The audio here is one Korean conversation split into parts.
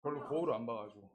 별로 거울을 안 봐가지고.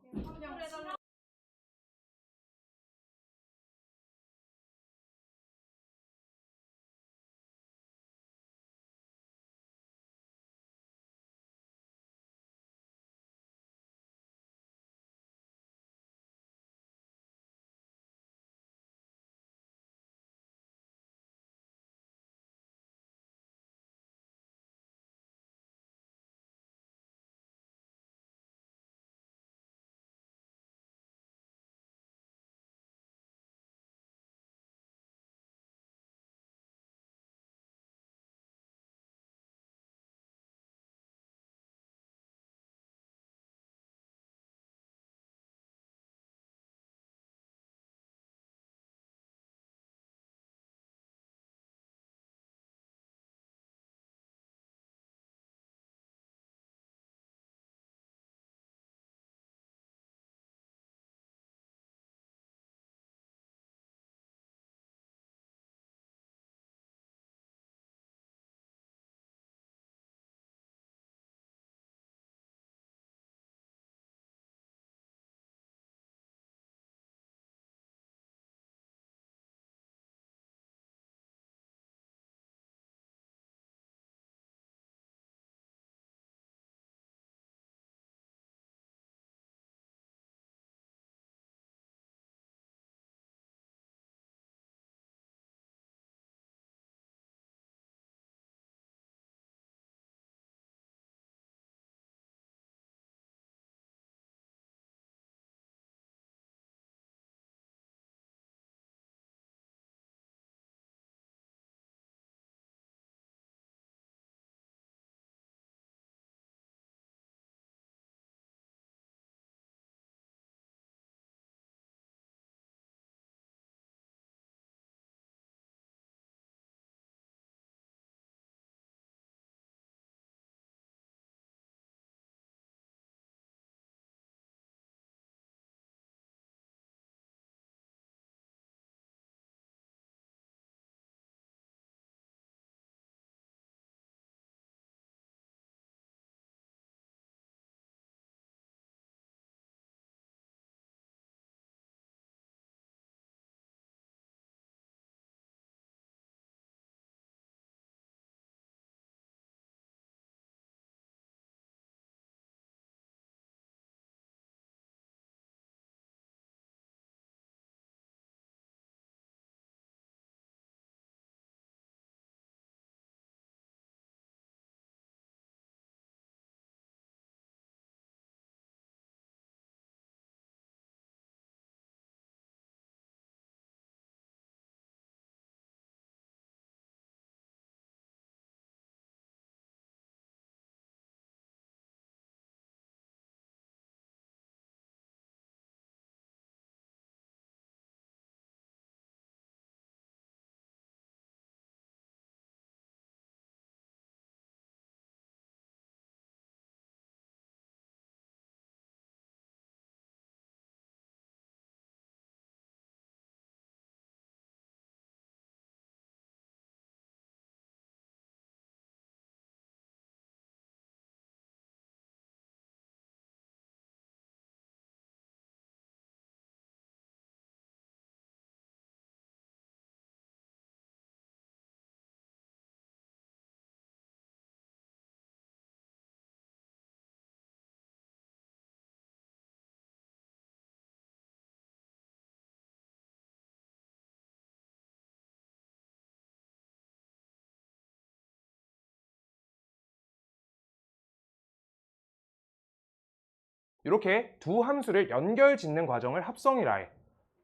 이렇게 두 함수를 연결 짓는 과정을 합성이라 해.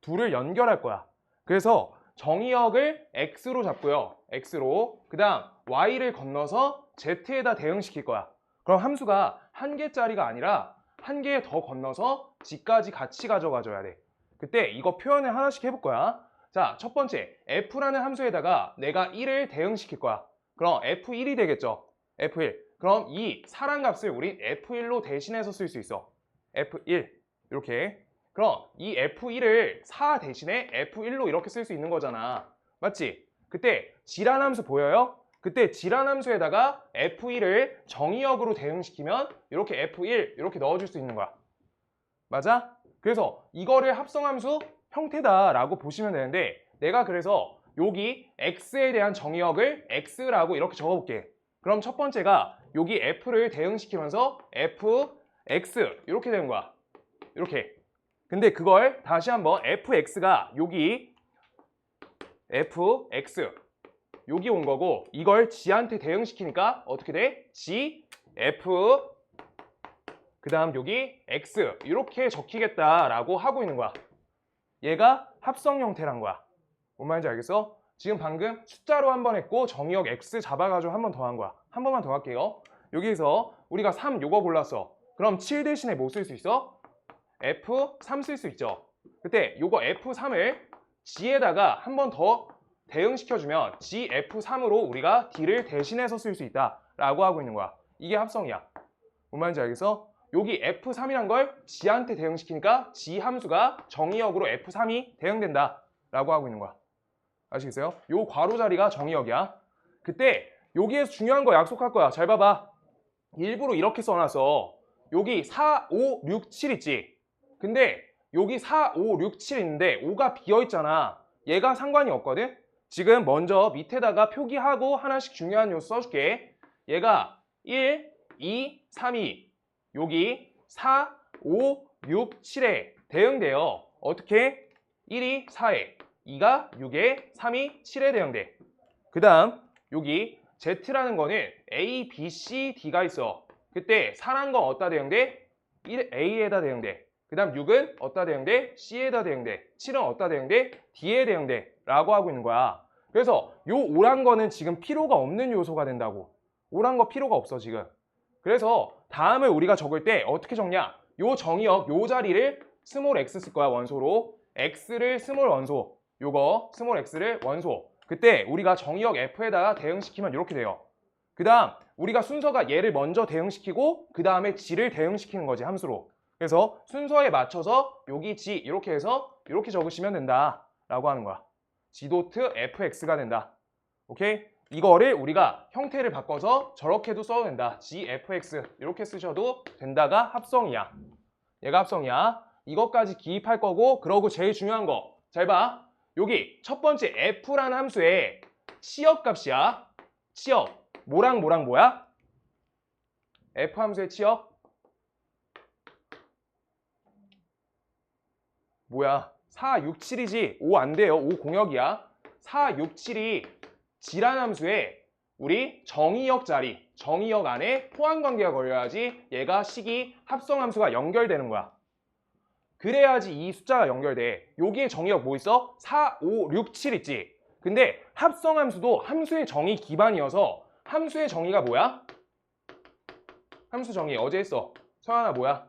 둘을 연결할 거야. 그래서 정의역을 x로 잡고요. x로. 그 다음 y를 건너서 z에다 대응시킬 거야. 그럼 함수가 한 개짜리가 아니라 한 개 더 건너서 g까지 같이 가져가줘야 돼. 그때 이거 표현을 하나씩 해볼 거야. 자, 첫 번째 f라는 함수에다가 내가 1을 대응시킬 거야. 그럼 f1이 되겠죠. f1. 그럼 이 사랑값을 우린 f1로 대신해서 쓸 수 있어. f1 이렇게. 그럼 이 f1을 4 대신에 f1로 이렇게 쓸 수 있는 거잖아. 맞지? 그때 질환함수 보여요? 그때 질환함수에다가 f1을 정의역으로 대응시키면 이렇게 f1 이렇게 넣어줄 수 있는 거야. 맞아? 그래서 이거를 합성함수 형태다라고 보시면 되는데 내가 그래서 여기 x에 대한 정의역을 x라고 이렇게 적어볼게. 그럼 첫 번째가 여기 f를 대응시키면서 fx 이렇게 되는 거야. 이렇게. 근데 그걸 다시 한번 fx가 여기 fx 여기 온 거고 이걸 g한테 대응시키니까 어떻게 돼? g f 그 다음 여기 x 이렇게 적히겠다라고 하고 있는 거야. 얘가 합성 형태란 거야. 뭔 말인지 알겠어? 지금 방금 숫자로 한 번 했고 정의역 x 잡아가지고 한 번 더 한 거야. 한 번만 더 할게요. 여기에서 우리가 3 요거 골랐어. 그럼 7 대신에 뭐 쓸 수 있어? f3 쓸 수 있죠. 그때 요거 f3을 g에다가 한 번 더 대응시켜주면 g f3으로 우리가 d를 대신해서 쓸 수 있다라고 하고 있는 거야. 이게 합성이야. 뭔 말인지 알겠어? 여기 f3이란 걸 g한테 대응시키니까 g 함수가 정의역으로 f3이 대응된다 라고 하고 있는 거야. 아시겠어요? 요 괄호 자리가 정의역이야. 그때 여기에서 중요한 거 약속할 거야. 잘 봐봐. 일부러 이렇게 써놨어. 여기 4, 5, 6, 7 있지? 근데 여기 4, 5, 6, 7 있는데 5가 비어있잖아. 얘가 상관이 없거든? 지금 먼저 밑에다가 표기하고 하나씩 중요한 요소 써줄게. 얘가 1, 2, 3, 2 여기 4, 5, 6, 7에 대응돼요. 어떻게? 1이 4에 2가 6에 3이 7에 대응돼. 그 다음 여기 Z라는 거는 A, B, C, D가 있어. 그때 4란 건 어디다 대응돼? 1, A에다 대응돼. 그 다음 6은 어디다 대응돼? C에다 대응돼. 7은 어디다 대응돼? D에 대응돼 라고 하고 있는 거야. 그래서 요 5란 거는 지금 필요가 없는 요소가 된다고. 5란 거 필요가 없어 지금. 그래서 다음을 우리가 적을 때 어떻게 적냐? 요 정의역 요 자리를 스몰 x 쓸 거야 원소로. x를 스몰 원소. 요거 스몰 x를 원소. 그때 우리가 정의역 f에다가 대응시키면 이렇게 돼요. 그 다음 우리가 순서가 얘를 먼저 대응시키고 그 다음에 g를 대응시키는 거지 함수로. 그래서 순서에 맞춰서 여기 g 이렇게 해서 이렇게 적으시면 된다 라고 하는 거야. g 도트 fx가 된다. 오케이? 이거를 우리가 형태를 바꿔서 저렇게도 써도 된다. gfx 이렇게 쓰셔도 된다가 합성이야. 얘가 합성이야. 이것까지 기입할 거고 그러고 제일 중요한 거. 잘 봐. 여기 첫 번째 f라는 함수의 치역 값이야. 치역. 뭐랑 뭐랑 뭐야? f 함수의 치역? 뭐야? 4, 6, 7이지? 5 안 돼요. 5 공역이야. 4, 6, 7이 g란 함수에 우리 정의역 자리, 정의역 안에 포함관계가 걸려야지 얘가 식이 합성함수가 연결되는 거야. 그래야지 이 숫자가 연결돼. 여기에 정의역 뭐 있어? 4, 5, 6, 7 있지? 근데 합성함수도 함수의 정의 기반이어서 함수의 정의가 뭐야? 함수 정의 어제 했어. 서연아 뭐야?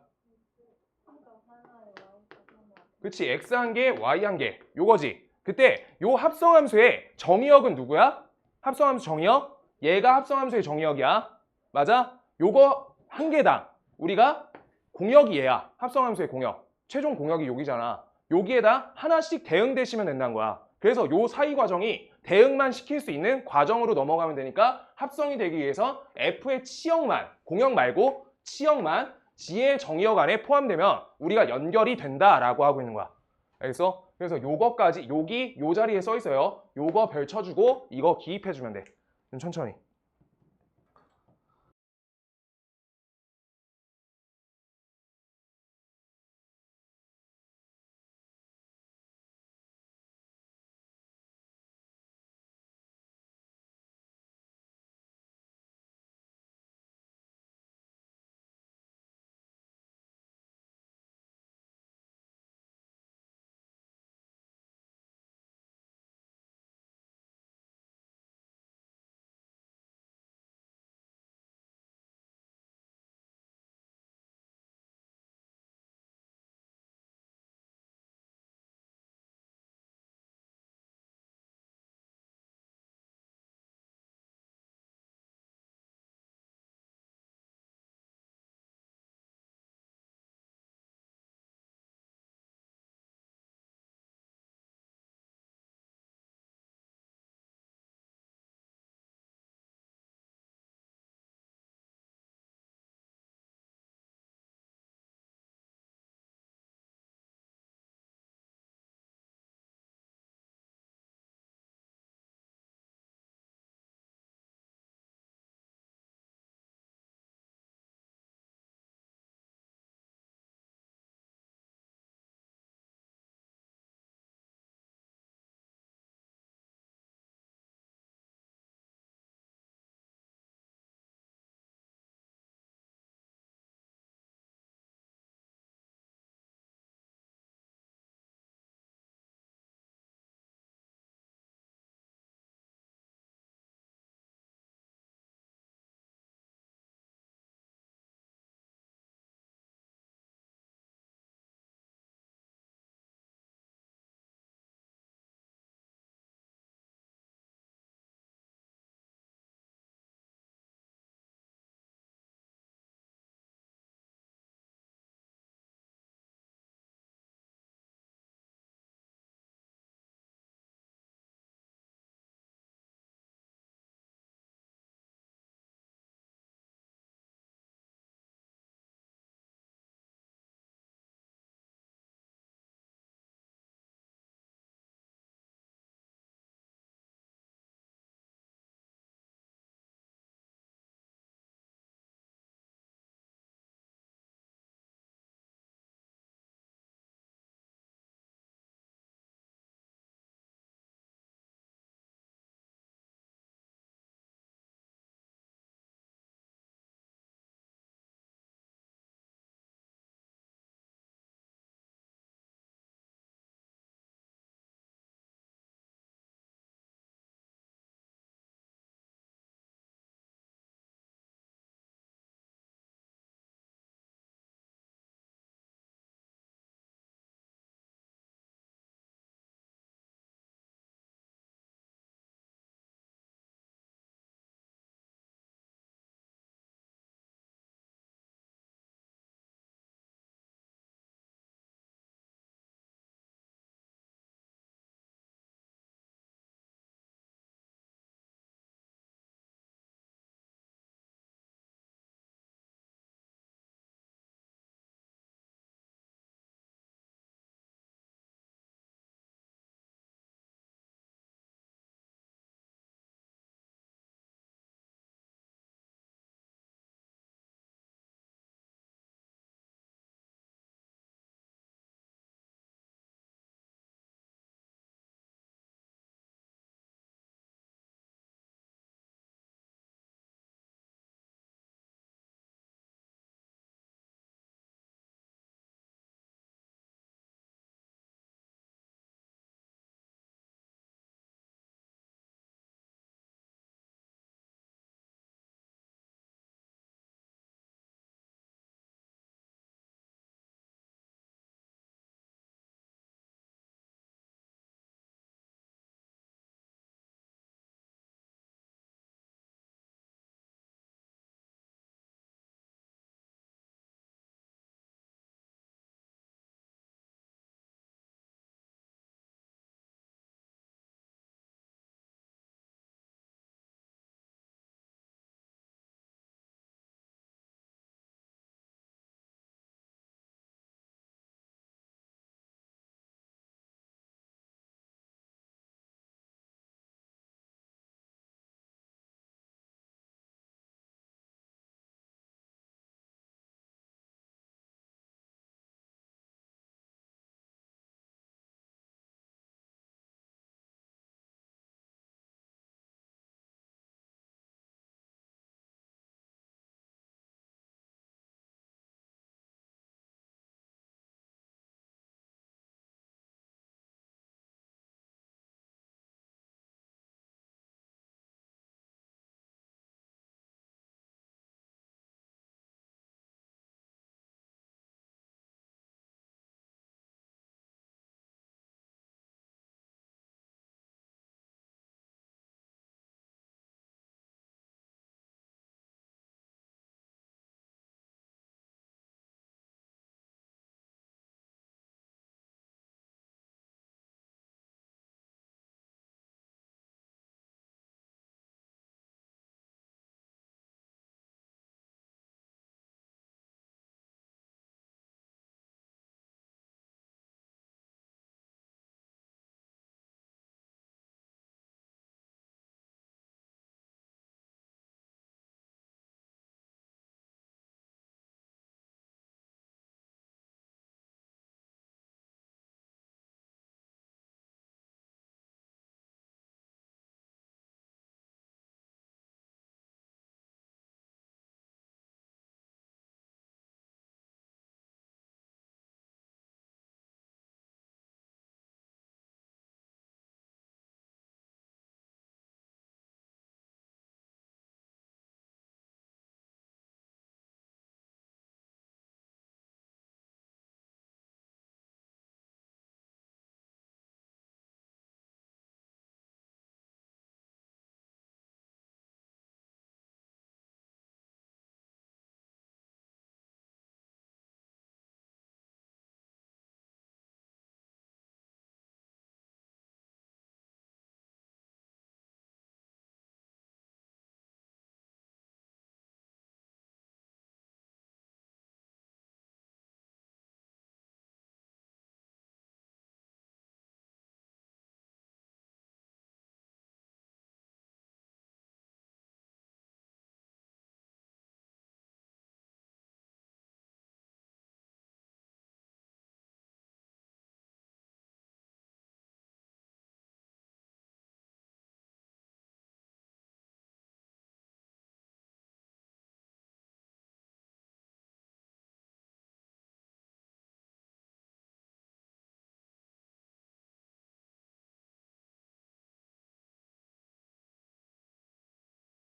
그치, x 한 개, y 한 개. 요거지. 그때 요 합성함수의 정의역은 누구야? 합성함수 정의역? 얘가 합성함수의 정의역이야. 맞아? 요거 한 개당 우리가 공역이 얘야. 합성함수의 공역. 최종 공역이 여기잖아. 여기에다 하나씩 대응되시면 된다는 거야. 그래서 요 사이 과정이 대응만 시킬 수 있는 과정으로 넘어가면 되니까 합성이 되기 위해서 F의 치역만, 공역 말고 치역만 G의 정의역 안에 포함되면 우리가 연결이 된다라고 하고 있는 거야. 알겠어? 그래서 요거까지 여기 요 자리에 써 있어요. 요거 별 쳐주고 이거 기입해주면 돼. 좀 천천히.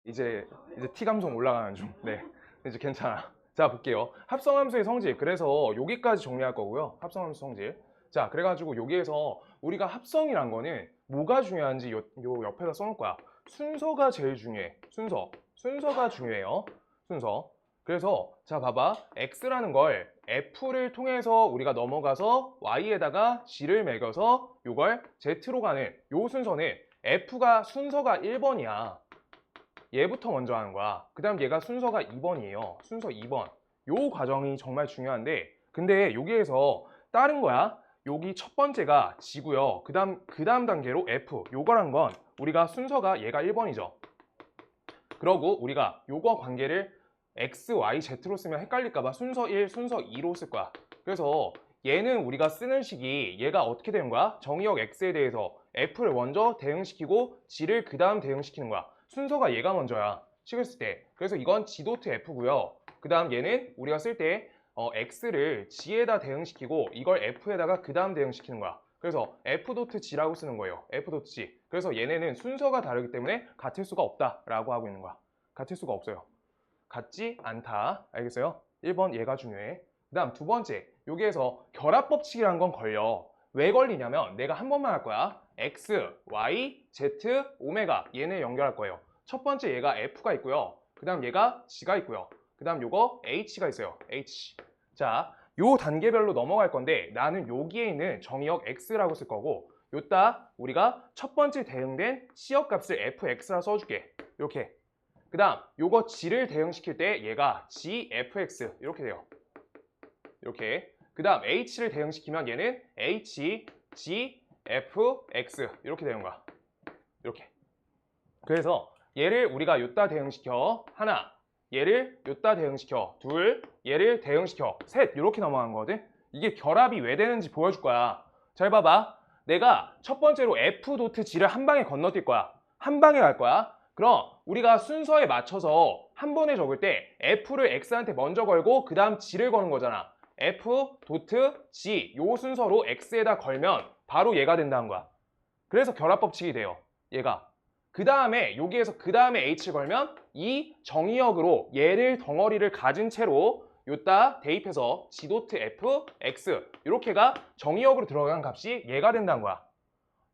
이제 T 감성 올라가는 중. 네. 이제 괜찮아. 자, 볼게요. 합성함수의 성질. 그래서 여기까지 정리할 거고요. 합성함수 성질. 자, 그래가지고 여기에서 우리가 합성이란 거는 뭐가 중요한지 요 옆에다 써놓을 거야. 순서가 제일 중요해. 순서가 중요해요. 순서. 그래서 자, 봐봐. X라는 걸 F를 통해서 우리가 넘어가서 Y에다가 G를 매겨서 요걸 Z로 가는 요 순서는 F가 순서가 1번이야. 얘부터 먼저 하는 거야. 그 다음 얘가 순서가 2번이에요. 순서 2번. 요 과정이 정말 중요한데, 근데 여기에서 다른 거야. 여기 첫 번째가 G고요. 그 다음 단계로 F. 요거란 건 우리가 순서가 얘가 1번이죠. 그러고 우리가 요거 관계를 X, Y, Z로 쓰면 헷갈릴까봐 순서 1, 순서 2로 쓸 거야. 그래서 얘는 우리가 쓰는 식이 얘가 어떻게 되는 거야? 정의역 X에 대해서 F를 먼저 대응시키고 G를 그 다음 대응시키는 거야. 순서가 얘가 먼저야. 식을 쓸 때. 그래서 이건 G 도트 F고요. 그 다음 얘는 우리가 쓸 때 X를 G에다 대응시키고 이걸 F에다가 그 다음 대응시키는 거야. 그래서 F 도트 G라고 쓰는 거예요. F 도트 G. 그래서 얘네는 순서가 다르기 때문에 같을 수가 없다라고 하고 있는 거야. 같을 수가 없어요. 같지 않다. 알겠어요? 1번 얘가 중요해. 그 다음 두 번째. 여기에서 결합법칙이라는 건 걸려. 왜 걸리냐면 내가 한 번만 할 거야. X, Y, Z, 오메가 얘네 연결할 거예요. 첫 번째 얘가 F가 있고요. 그 다음 얘가 G가 있고요. 그 다음 요거 H가 있어요. H. 자, 요 단계별로 넘어갈 건데 나는 여기에 있는 정의역 X라고 쓸 거고 요따 우리가 첫 번째 대응된 C역 값을 fx라 써줄게. 이렇게. 그 다음 요거 G를 대응시킬 때 얘가 gfx 이렇게 돼요. 이렇게. 그 다음 h를 대응시키면 얘는 h, g, fx 이렇게 되는 거야. 이렇게. 그래서 얘를 우리가 요따 대응시켜 하나, 얘를 요따 대응시켜 둘, 얘를 대응시켜 셋 이렇게 넘어간 거거든. 이게 결합이 왜 되는지 보여줄 거야. 잘 봐봐. 내가 첫 번째로 f 도트 g를 한 방에 건너뛸 거야. 한 방에 갈 거야. 그럼 우리가 순서에 맞춰서 한 번에 적을 때 f를 x한테 먼저 걸고 그 다음 g를 거는 거잖아. f 도트 g 요 순서로 x에다 걸면 바로 얘가 된다는 거야. 그래서 결합법칙이 돼요. 얘가. 그 다음에 여기에서 그 다음에 h를 걸면 이 정의역으로 얘를 덩어리를 가진 채로 요따 대입해서 g 도트 f x 이렇게가 정의역으로 들어간 값이 얘가 된다는 거야.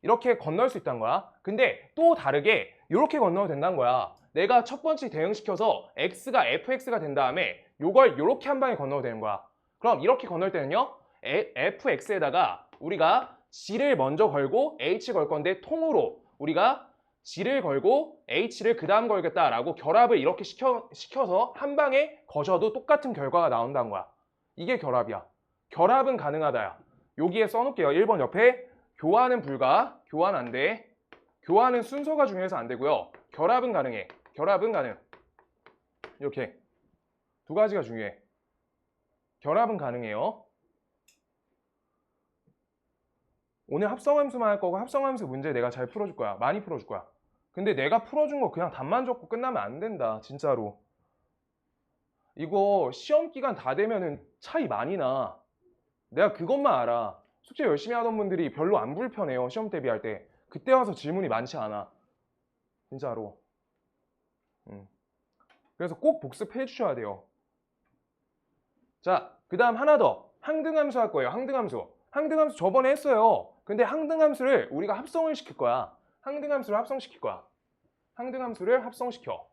이렇게 건널 수 있다는 거야. 근데 또 다르게 이렇게 건너도 된다는 거야. 내가 첫 번째 대응시켜서 x가 fx가 된 다음에 요걸 이렇게 한 방에 건너도 되는 거야. 그럼 이렇게 건널 때는요. fx에다가 우리가 g를 먼저 걸고 h 걸 건데 통으로 우리가 g를 걸고 h를 그 다음 걸겠다라고 결합을 이렇게 시켜서 한 방에 거셔도 똑같은 결과가 나온다는 거야. 이게 결합이야. 결합은 가능하다야. 여기에 써놓을게요. 1번 옆에 교환은 불가, 교환 안 돼. 교환은 순서가 중요해서 안 되고요. 결합은 가능해. 결합은 가능. 이렇게 두 가지가 중요해. 결합은 가능해요. 오늘 합성함수만 할 거고 합성함수 문제 내가 잘 풀어줄 거야. 많이 풀어줄 거야. 근데 내가 풀어준 거 그냥 답만 적고 끝나면 안 된다. 진짜로. 이거 시험 기간 다 되면은 차이 많이 나. 내가 그것만 알아. 숙제 열심히 하던 분들이 별로 안 불편해요. 시험 대비할 때. 그때 와서 질문이 많지 않아. 진짜로. 그래서 꼭 복습해 주셔야 돼요. 자, 그 다음 하나 더. 항등함수 할 거예요. 항등함수. 항등함수 저번에 했어요. 근데 항등함수를 우리가 합성을 시킬 거야. 항등함수를 합성시킬 거야. 항등함수를 합성시켜.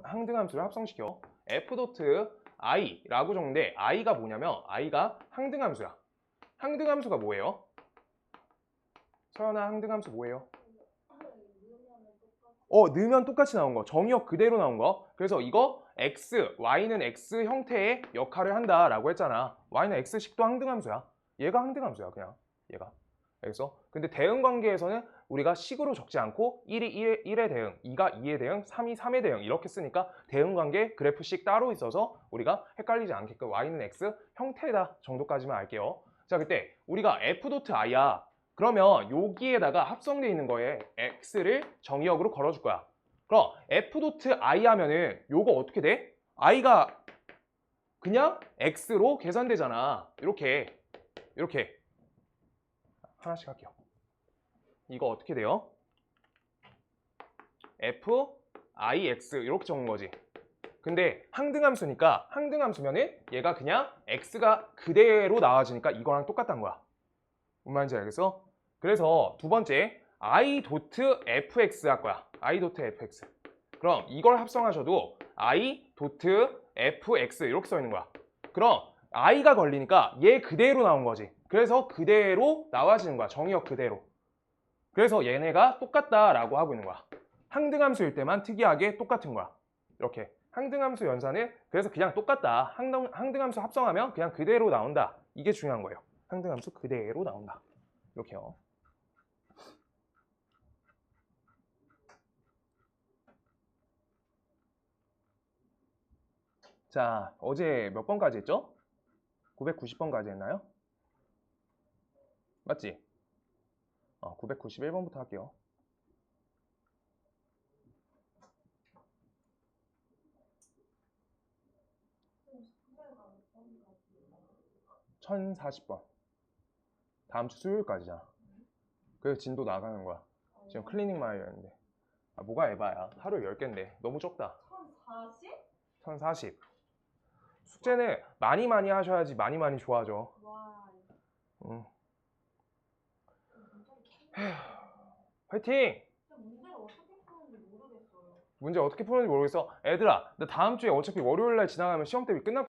항등함수를 합성시켜. f 도트 i라고 적는데 i가 뭐냐면 i가 항등함수야. 항등함수가 뭐예요? 서연아, 항등함수 뭐예요? 넣으면 똑같이 나온 거. 정의역 그대로 나온 거. 그래서 이거 x, y는 x 형태의 역할을 한다라고 했잖아. y는 x식도 항등함수야. 얘가 항등함수야, 그냥. 얘가. 알겠어? 근데 대응 관계에서는 우리가 식으로 적지 않고 1이 1의 대응, 2가 2의 대응, 3이 3의 대응 이렇게 쓰니까 대응 관계 그래프식 따로 있어서 우리가 헷갈리지 않게끔 y는 x 형태다 정도까지만 알게요. 자, 그때 우리가 f 도트 i야. 그러면 여기에다가 합성되어 있는 거에 x를 정의역으로 걸어줄 거야. 그럼 f 도트 i 하면은 요거 어떻게 돼? i가 그냥 x로 계산되잖아. 이렇게 하나씩 할게요. 이거 어떻게 돼요? fix 이렇게 적은 거지. 근데 항등함수니까 항등함수면은 얘가 그냥 x가 그대로 나와지니까 이거랑 똑같다는 거야. 뭔 말인지 알겠어? 그래서 두 번째 i.fx 할 거야. i.fx. 그럼 이걸 합성하셔도 i.fx 이렇게 써 있는 거야. 그럼 i가 걸리니까 얘 그대로 나온 거지. 그래서 그대로 나와지는 거야. 정의역 그대로. 그래서 얘네가 똑같다라고 하고 있는 거야. 항등함수일 때만 특이하게 똑같은 거야. 이렇게. 항등함수 연산은 그래서 그냥 똑같다. 항등함수 합성하면 그냥 그대로 나온다. 이게 중요한 거예요. 항등함수 그대로 나온다. 이렇게요. 자, 어제 몇 번까지 했죠? 990번까지 했나요? 맞지? 991번부터 할게요. (1040번) 다음 주 수요일까지잖아. 그래서 진도 나가는 거야. 지금 클리닝만 하려는데. 뭐가 에바야. 하루 10개인데 너무 적다. 1040? 1040. 숙제는 많이 하셔야지 많이 좋아져. 와. 응. 화이팅! 문제를 어떻게 푸는지 모르겠어요. 문제 어떻게 푸는지 모르겠어. 애들아, 나 다음 주에 어차피 월요일날 지나가면 시험 대비 끝날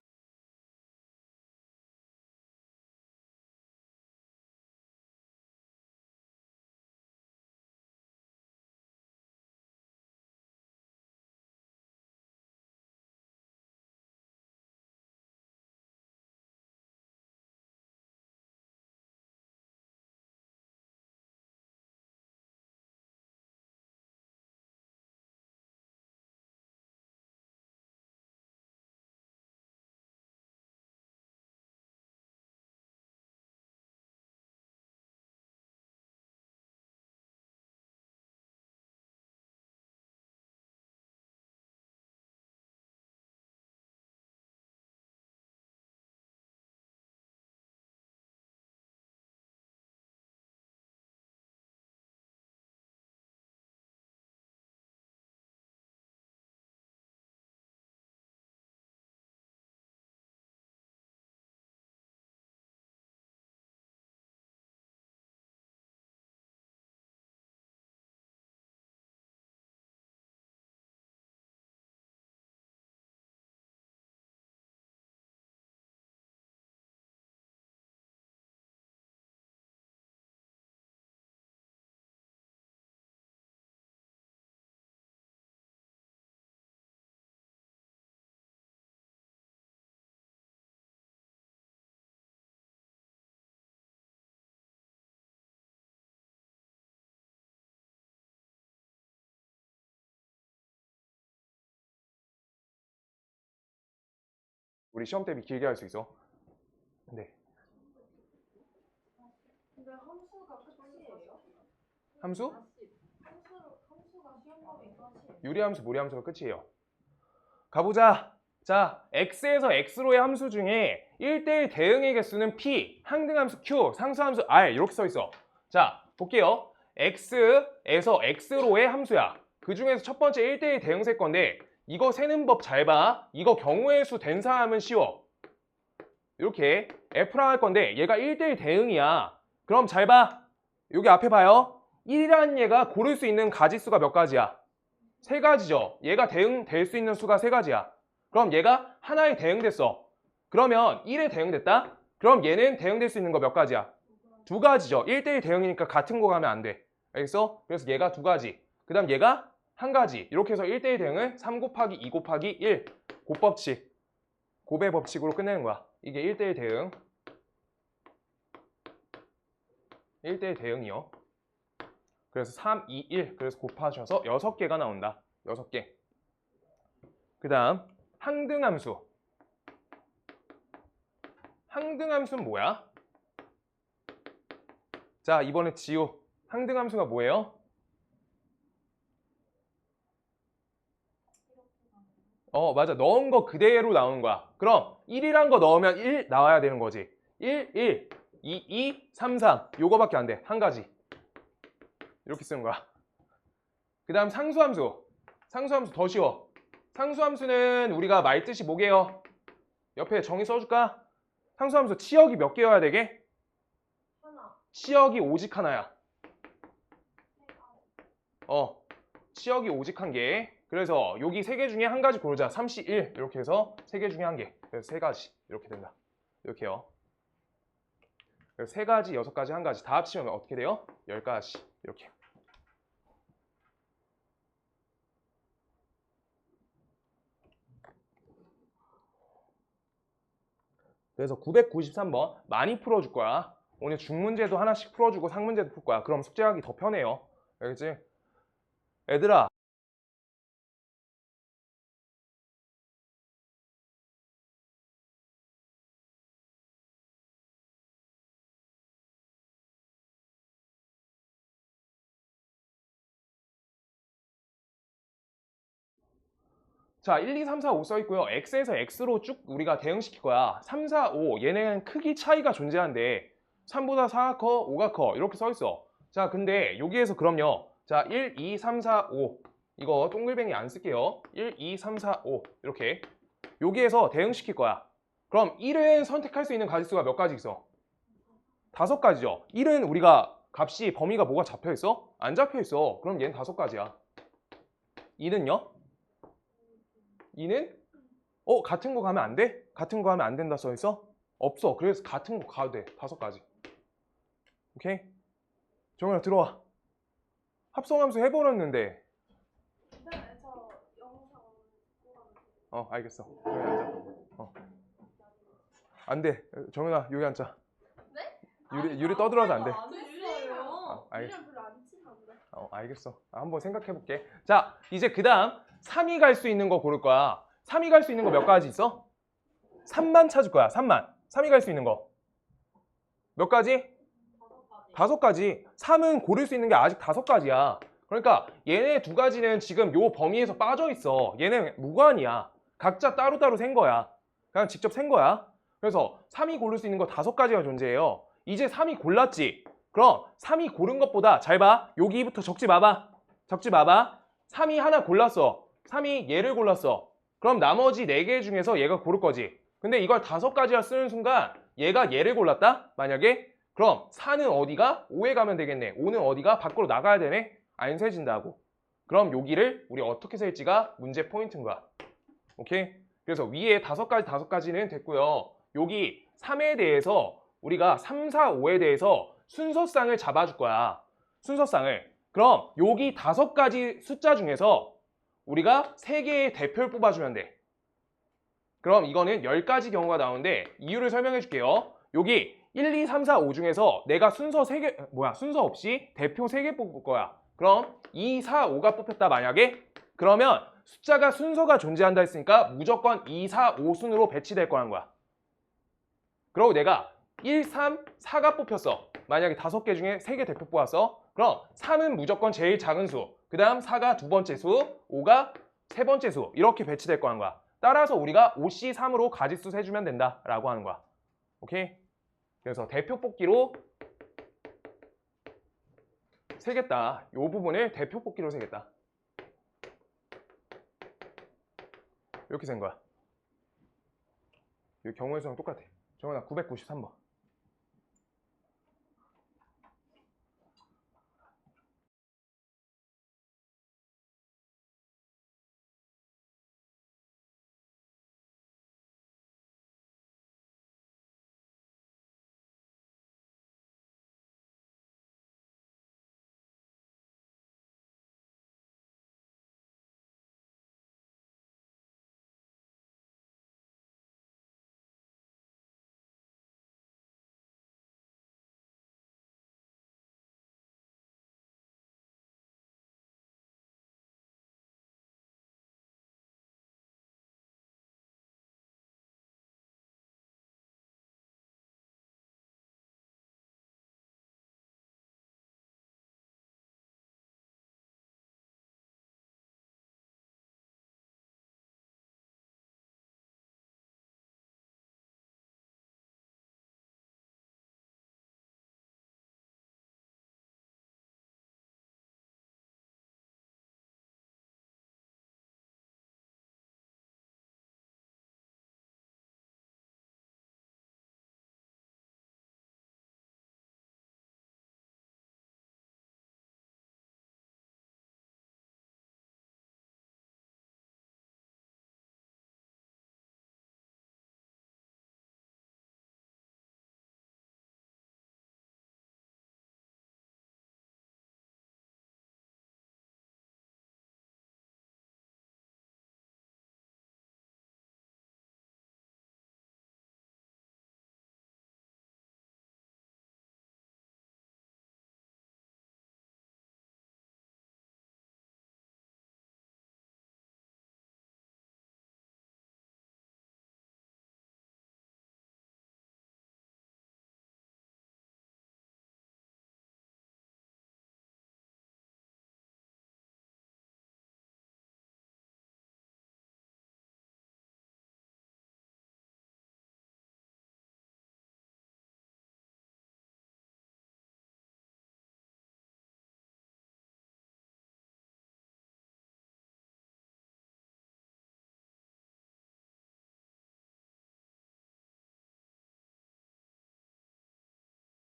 우리 시험 대비 길게 할 수 있어. 네. 근데 함수가 끝이에요? 함수? 함수가 시험 범위 끝이에요. 유리함수, 무리함수가 끝이에요. 가보자. 자, x에서 x로의 함수 중에 1대1 대응의 개수는 p, 항등함수 q, 상수함수 r 이렇게 써 있어. 자, 볼게요. x에서 x로의 함수야. 그 중에서 첫 번째 1대1 대응 셀 건데 이거 세는 법 잘 봐. 이거 경우의 수 된 사람은 쉬워. 이렇게 F랑 할 건데 얘가 1대1 대응이야. 그럼 잘 봐. 여기 앞에 봐요. 1이라는 얘가 고를 수 있는 가지수가 몇 가지야? 3가지죠. 얘가 대응될 수 있는 수가 3가지야. 그럼 얘가 하나에 대응됐어. 그러면 1에 대응됐다? 그럼 얘는 대응될 수 있는 거 몇 가지야? 2가지죠. 1대1 대응이니까 같은 거 가면 안 돼. 알겠어? 그래서 얘가 2가지. 그 다음 얘가 1가지. 이렇게 해서 1대1 대응을 3 곱하기 2 곱하기 1 곱법칙, 곱의 법칙으로 끝내는 거야. 이게 1대1 대응. 1대1 대응이요. 그래서 3, 2, 1. 그래서 곱하셔서 6개가 나온다. 6개. 그 다음 항등함수. 항등함수는 뭐야? 자, 이번에 지우. 항등함수가 뭐예요? 맞아. 넣은 거 그대로 나오는 거야. 그럼 1이란 거 넣으면 1 나와야 되는 거지. 1, 1, 2, 2, 3, 3. 요거밖에 안 돼. 한 가지. 이렇게 쓰는 거야. 그 다음 상수함수. 상수함수 더 쉬워. 상수함수는 우리가 말뜻이 뭐게요? 옆에 정의 써줄까? 상수함수 치역이 몇 개여야 되게? 하나. 치역이 오직 하나야. 치역이 오직 한 개. 그래서 여기 세 개 중에 한 가지 고르자. 3C1 이렇게 해서 세 개 중에 한 개. 그래서 세 가지 이렇게 된다. 이렇게요. 그래서 세 가지, 여섯 가지, 한 가지 다 합치면 어떻게 돼요? 10가지 이렇게. 그래서 993번 많이 풀어줄 거야. 오늘 중문제도 하나씩 풀어주고 상문제도 풀 거야. 그럼 숙제하기 더 편해요. 알겠지? 얘들아. 자, 1, 2, 3, 4, 5 써있고요. X에서 X로 쭉 우리가 대응시킬 거야. 3, 4, 5 얘네는 크기 차이가 존재한데 3보다 4가 커, 5가 커 이렇게 써있어. 자, 근데 여기에서 그럼요. 자, 1, 2, 3, 4, 5 이거 동글뱅이 안 쓸게요. 1, 2, 3, 4, 5 이렇게 여기에서 대응시킬 거야. 그럼 1은 선택할 수 있는 가지수가 몇 가지 있어? 5가지죠. 1은 우리가 값이 범위가 뭐가 잡혀있어? 안 잡혀있어. 그럼 얘는 5가지야. 2는요? 2는? 같은 거 가면 안 돼? 같은 거 가면 안 된다 써있어? 없어. 그래서 같은 거 가도 돼. 5가지. 오케이? 정현아 들어와. 합성함수 해버렸는데. 네, 저 영상 보고 알겠어. 정현아 앉아. 안 돼. 정현아 여기 앉자. 네? 유리 떠들어서 안 돼. 안 됐어요. 알겠어. 유리랑 별로 안 친한데. 알겠어. 한번 생각해 볼게. 자, 이제 그 다음 3이 갈 수 있는 거 고를 거야. 3이 갈 수 있는 거 몇 가지 있어? 3만 찾을 거야. 3만. 3이 갈 수 있는 거. 몇 가지? 5가지. 3은 고를 수 있는 게 아직 5가지야. 그러니까 얘네 두 가지는 지금 요 범위에서 빠져 있어. 얘는 무관이야. 각자 따로따로 센 거야. 그냥 직접 센 거야. 그래서 3이 고를 수 있는 거 5가지가 존재해요. 이제 3이 골랐지. 그럼 3이 고른 것보다 잘 봐. 여기부터 적지 마봐. 적지 마봐. 3이 하나 골랐어. 3이 얘를 골랐어. 그럼 나머지 4개 중에서 얘가 고를 거지. 근데 이걸 5가지나 쓰는 순간 얘가 얘를 골랐다? 만약에? 그럼 4는 어디가? 5에 가면 되겠네. 5는 어디가? 밖으로 나가야 되네? 안 세진다고. 그럼 여기를 우리 어떻게 셀지가 문제 포인트인 거야. 오케이? 그래서 위에 5가지는 됐고요. 여기 3에 대해서 우리가 3, 4, 5에 대해서 순서쌍을 잡아줄 거야. 순서쌍을. 그럼 여기 5가지 숫자 중에서 우리가 3개의 대표를 뽑아주면 돼. 그럼 이거는 10가지 경우가 나오는데 이유를 설명해 줄게요. 여기 1, 2, 3, 4, 5 중에서 내가 순서 없이 대표 3개 뽑을 거야. 그럼 2, 4, 5가 뽑혔다 만약에? 그러면 숫자가 순서가 존재한다 했으니까 무조건 2, 4, 5 순으로 배치될 거란 거야. 그리고 내가 1, 3, 4가 뽑혔어. 만약에 5개 중에 3개 대표 뽑았어. 그럼 3은 무조건 제일 작은 수. 그 다음 4가 두 번째 수, 5가 세 번째 수. 이렇게 배치될 거란 거야. 따라서 우리가 5C3으로 가지수 세주면 된다 라고 하는 거야. 오케이? 그래서 대표 뽑기로 세겠다. 이 부분을 대표 뽑기로 세겠다. 이렇게 센 거야. 이 경우의 수랑 똑같아. 정원아 993번.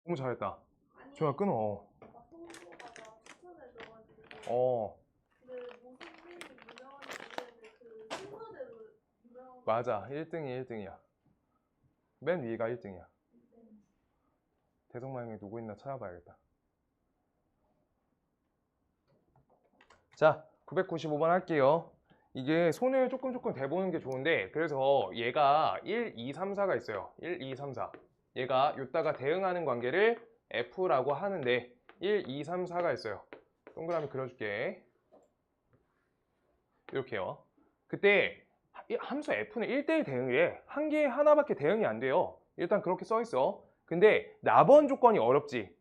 너무 잘했다. 아니, 조용히 끊어. 송도가 추천해줘가지고. 어, 근데 무슨 팀이 유명한지 모르겠는데 그 순서대로 유명한 거. 맞아. 1등이 1등이야. 맨 위가 1등이야. 대성마형이 누구 있나 찾아봐야겠다. 자, 995번 할게요. 이게 손을 조금 대보는 게 좋은데, 그래서 얘가 1, 2, 3, 4가 있어요. 1, 2, 3, 4. 얘가 요따가 대응하는 관계를 F라고 하는데 1, 2, 3, 4가 있어요. 동그라미 그려줄게. 이렇게요. 그때 함수 F는 1대1 대응이래. 한 개에 하나밖에 대응이 안 돼요. 일단 그렇게 써 있어. 근데 나번 조건이 어렵지.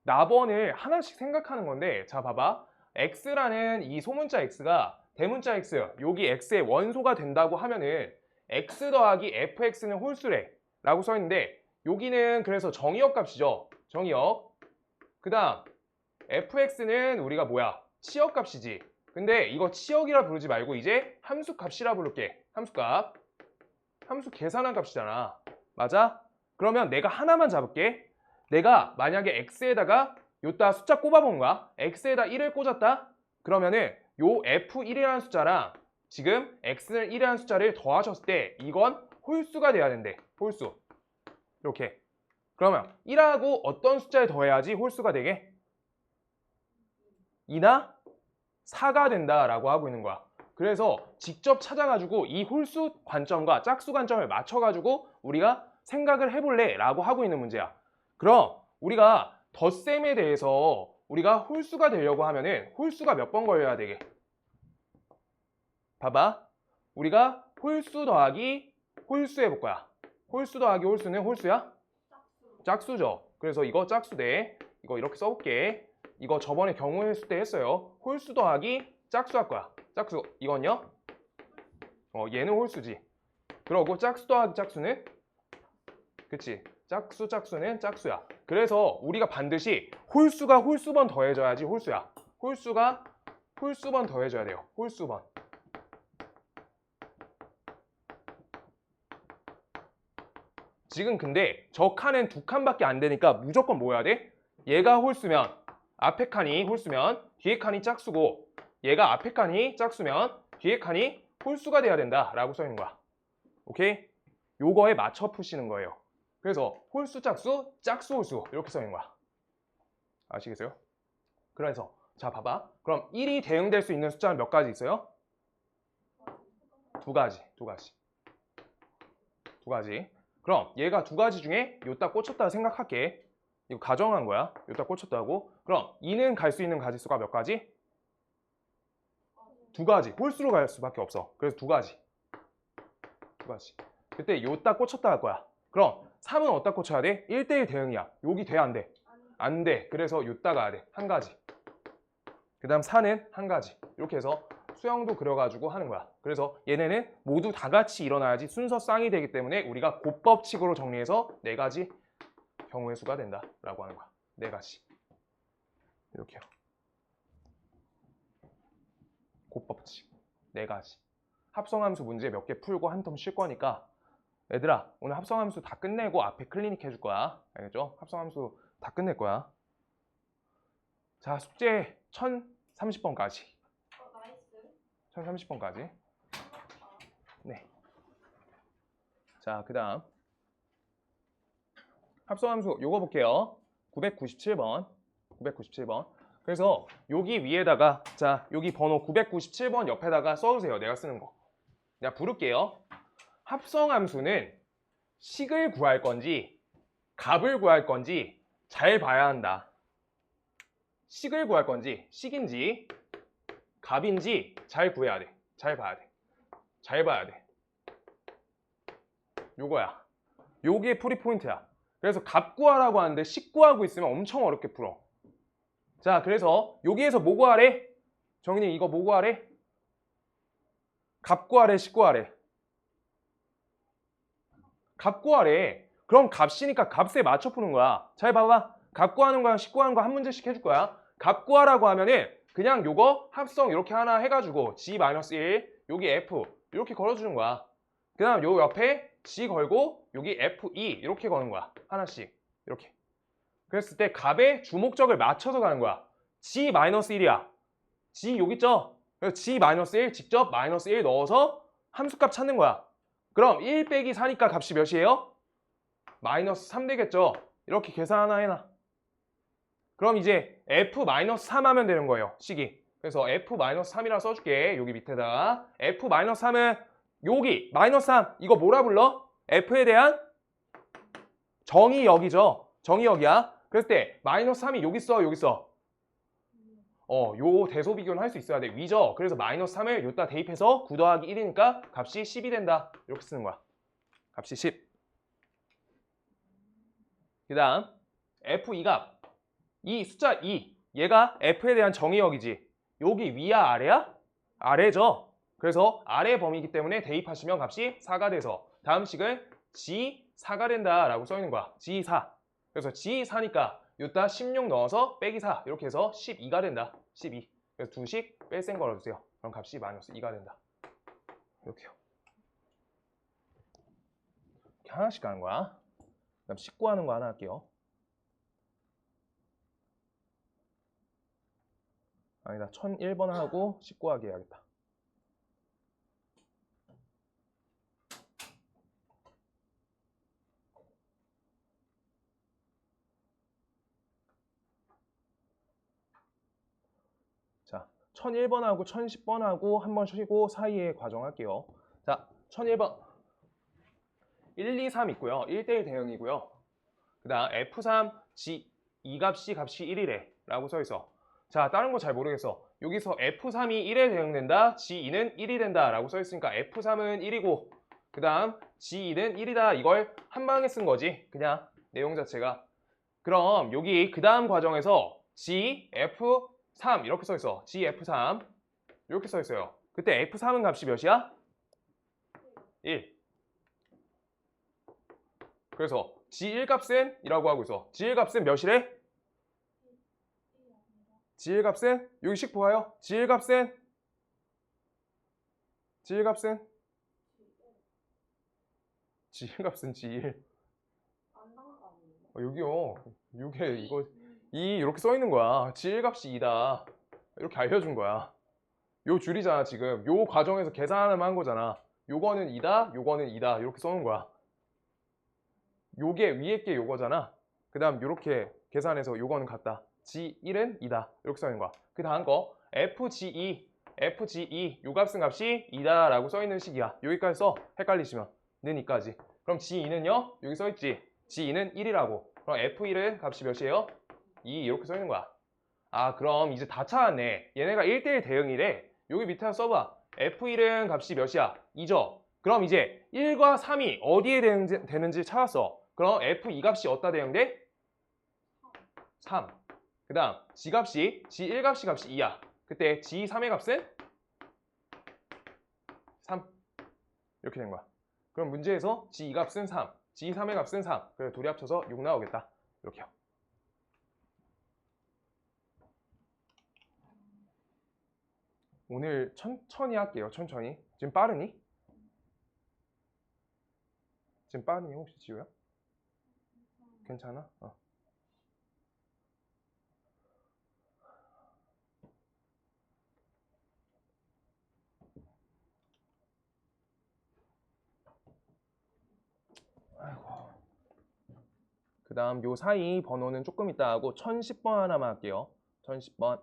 나번을 하나씩 생각하는 건데, 자 봐봐. X라는 이 소문자 X가 대문자 X, 여기 X의 원소가 된다고 하면은 X 더하기 FX는 홀수래 라고 써 있는데, 여기는 그래서 정의역 값이죠. 정의역. 그 다음 FX는 우리가 뭐야? 치역 값이지. 근데 이거 치역이라 부르지 말고 이제 함수 값이라 부를게. 함수 값. 함수 계산한 값이잖아. 맞아? 그러면 내가 하나만 잡을게. 내가 만약에 X에다가 요따 숫자 꼽아본 거야. X에다 1을 꽂았다. 그러면은 요 F1이라는 숫자랑 지금 X는 1이라는 숫자를 더하셨을 때 이건 홀수가 돼야 된대. 홀수. 이렇게. 그러면 1하고 어떤 숫자를 더해야지 홀수가 되게? 2나 4가 된다라고 하고 있는 거야. 그래서 직접 찾아가지고 이 홀수 관점과 짝수 관점을 맞춰가지고 우리가 생각을 해볼래 라고 하고 있는 문제야. 그럼 우리가 덧셈에 대해서 우리가 홀수가 되려고 하면은 홀수가 몇 번 걸려야 되게? 봐봐. 우리가 홀수 더하기 홀수 해볼 거야. 홀수 더하기 홀수는 홀수야? 짝수죠. 그래서 이거 짝수 돼. 이거 이렇게 써볼게. 이거 저번에 경우 했을 때 했어요. 홀수 더하기 짝수 할 거야. 짝수. 이건요? 얘는 홀수지. 그러고 짝수 더하기 짝수는? 그치. 짝수는 짝수야. 그래서 우리가 반드시 홀수가 홀수번 더해져야지 홀수야. 홀수가 홀수번 더해져야 돼요. 홀수번. 지금 근데 저 칸은 두 칸밖에 안 되니까 무조건 뭐 해야 돼? 얘가 홀수면 앞에 칸이 홀수면 뒤에 칸이 짝수고, 얘가 앞에 칸이 짝수면 뒤에 칸이 홀수가 돼야 된다 라고 써 있는 거야. 오케이? 요거에 맞춰 푸시는 거예요. 그래서 홀수 짝수, 짝수 홀수 이렇게 써 있는 거야. 아시겠어요? 그래서 자 봐봐. 그럼 1이 대응될 수 있는 숫자는 몇 가지 있어요? 두 가지. 그럼 얘가 두 가지 중에 요따 꽂혔다 생각할게. 이거 가정한 거야. 요따 꽂혔다고. 그럼 2는 갈 수 있는 가지수가 몇 가지? 두 가지. 홀수로 갈 수밖에 없어. 그래서 두 가지. 그때 요따 꽂혔다 할 거야. 그럼 3은 어디다 꽂혀야 돼? 1대1 대응이야. 여기 돼? 안 돼? 안 돼. 그래서 요따 가야 돼. 한 가지. 그 다음 4는 한 가지. 이렇게 해서 수형도 그려가지고 하는 거야. 그래서 얘네는 모두 다 같이 일어나야지 순서 쌍이 되기 때문에 우리가 곱법칙으로 정리해서 네 가지 경우의 수가 된다라고 하는 거야. 네 가지. 이렇게요. 곱법칙. 네 가지. 합성함수 문제 몇 개 풀고 한 텀 쉴 거니까 얘들아 오늘 합성함수 다 끝내고 앞에 클리닉 해줄 거야. 알겠죠? 합성함수 다 끝낼 거야. 자, 숙제 1030번까지. 나이스. 1030번까지. 네. 자, 그 다음 합성함수 요거 볼게요. 997번. 그래서 여기 위에다가 자 여기 번호 997번 옆에다가 써주세요. 내가 쓰는 거. 내가 부를게요. 합성함수는 식을 구할 건지 값을 구할 건지 잘 봐야 한다. 식을 구할 건지 식인지 값인지 잘 구해야 돼. 잘 봐야 돼. 요거야. 요게 풀이 포인트야. 그래서 값 구하라고 하는데 식 구하고 있으면 엄청 어렵게 풀어. 자, 그래서 여기에서 뭐 구하래? 정인이 이거 뭐 구하래? 값 구하래, 식 구하래? 값 구하래. 그럼 값이니까 값에 맞춰 푸는 거야. 잘 봐봐. 값 구하는 거랑 식 구하는 거 한 문제씩 해줄 거야. 값 구하라고 하면은 그냥 요거 합성 이렇게 하나 해가지고 G-1 여기 F 이렇게 걸어주는 거야. 그 다음 요 옆에 G 걸고 여기 F2 이렇게 거는 거야. 하나씩 이렇게. 그랬을 때 값의 주목적을 맞춰서 가는 거야. G-1이야. G 여기 있죠? 그래서 G-1 직접 -1 넣어서 함수값 찾는 거야. 그럼 1 빼기 4니까 값이 몇이에요? -3 되겠죠? 이렇게 계산 하나 해놔. 그럼 이제 F-3 하면 되는 거예요. 식이. 그래서 F-3이라 써줄게. 여기 밑에다가. F-3은 여기 -3 이거 뭐라 불러? F에 대한 정의역이죠. 정의역이야. 그랬을 때 -3이 여기 있어, 여기 있어. 요 대소 비교는 할 수 있어야 돼. 위죠. 그래서 -3을 여기다 대입해서 9 더하기 1이니까 값이 10이 된다. 이렇게 쓰는 거야. 값이 10. 그 다음 F2값. 이 숫자 2. 얘가 F에 대한 정의역이지. 여기 위야 아래야? 아래죠. 그래서 아래 범위이기 때문에 대입하시면 값이 4가 돼서 다음 식은 G4가 된다 라고 써있는 거야. G4. 그래서 G4니까 여기다 16 넣어서 빼기 4 이렇게 해서 12가 된다. 12. 그래서 두 식 뺄셈 걸어주세요. 그럼 값이 -2가 된다. 이렇게요. 이렇게 하나씩 가는 거야. 그다음 19 하는 거 하나 할게요. 아니다. 1001번 하고 19 하게 해야겠다. 자, 1001번하고 1010번하고 한 번 쉬고 사이에 과정할게요. 자, 1001번 1, 2, 3 있고요. 1대1 대응이고요. 그 다음 F3 G 2값이 1이래 라고 써있어. 자, 다른 거 잘 모르겠어. 여기서 F3이 1에 대응된다. G2는 1이 된다 라고 써있으니까 F3은 1이고 그 다음 G2는 1이다. 이걸 한 방에 쓴 거지. 그냥 내용 자체가. 그럼 여기 그 다음 과정에서 GF3 이렇게 써있어. GF3 이렇게 써있어요. 그때 F3은 값이 몇이야? 1. 그래서 G1 값은 이라고 하고 있어. G1 값은 몇이래? G1 값은 여기 식 보아요. G1 값은 G1 값은 G1 값은 G1. 여기요. 이게 이거 2 이렇게 써 있는 거야. G1 값이 2다. 이렇게 알려준 거야. 요 줄이잖아 지금. 요 과정에서 계산하면 한 거잖아. 요거는 2다, 요거는 2다. 이렇게 써놓은 거야. 요게 위에 게 요거잖아. 그 다음 요렇게 계산해서 요거는 같다. G1은 2다. 이렇게 써있는 거야. 그 다음 거 FGE 요 값은 값이 2다 라고 써있는 식이야. 여기까지 써. 헷갈리시면 는 2까지. 그럼 G2는요? 여기 써있지. G2는 1이라고. 그럼 F1은 값이 몇이에요? 2 이렇게 써있는 거야. 아 그럼 이제 다 찾았네. 얘네가 1대1 대응이래. 여기 밑에 써봐. F1은 값이 몇이야? 2죠. 그럼 이제 1과 3이 어디에 되는지 찾았어. 그럼 F2 값이 어디다 대응돼? 3. 그 다음 G값이 G1 값이 2야. 그때 G3의 값은 3. 이렇게 된 거야. 그럼 문제에서 G2 값은 3, G3의 값은 3. 그래서 둘이 합쳐서 6 나오겠다. 이렇게요. 오늘 천천히 할게요. 천천히. 지금 빠르니? 지금 빠르니 혹시 지우야? 괜찮아? 그 다음 요 사이 번호는 조금 이따 하고 1010번 하나만 할게요. 1010번.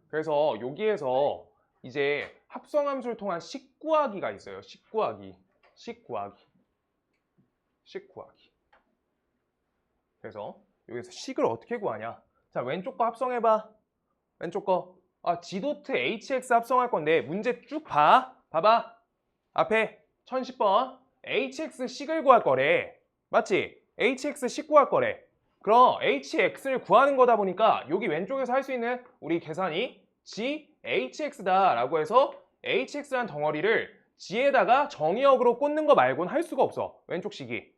그래서 여기에서 이제 합성함수를 통한 식 구하기가 있어요. 식 구하기. 그래서 여기서 식을 어떻게 구하냐? 자, 왼쪽 거 합성해봐. 왼쪽 거. G.HX 합성할 건데 문제 쭉 봐. 봐봐. 앞에 1010번. HX 식을 구할 거래. 맞지? HX 식 구할 거래. 그럼 HX를 구하는 거다 보니까 여기 왼쪽에서 할 수 있는 우리 계산이 GHX다 라고 해서 HX란 덩어리를 G에다가 정의역으로 꽂는 거 말고는 할 수가 없어. 왼쪽 식이.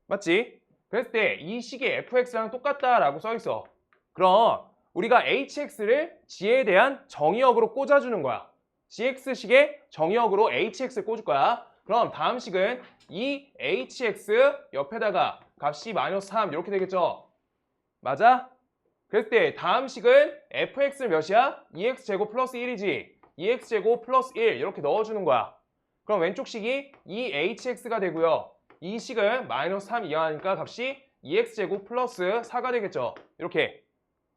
맞지? 그랬을 때 이 식이 fx랑 똑같다 라고 써 있어. 그럼 우리가 hx를 g에 대한 정의역으로 꽂아주는 거야. gx식의 정의역으로 hx를 꽂을 거야. 그럼 다음 식은 이 hx 옆에다가 값이 마이너스 3 이렇게 되겠죠? 맞아? 그랬을 때 다음 식은 fx는 몇이야? 2x제곱 플러스 1이지. 2x제곱 플러스 1 이렇게 넣어주는 거야. 그럼 왼쪽 식이 2hx가 되고요. 이 식은 마이너스 3 이하니까 값이 2x제곱 플러스 4가 되겠죠. 이렇게.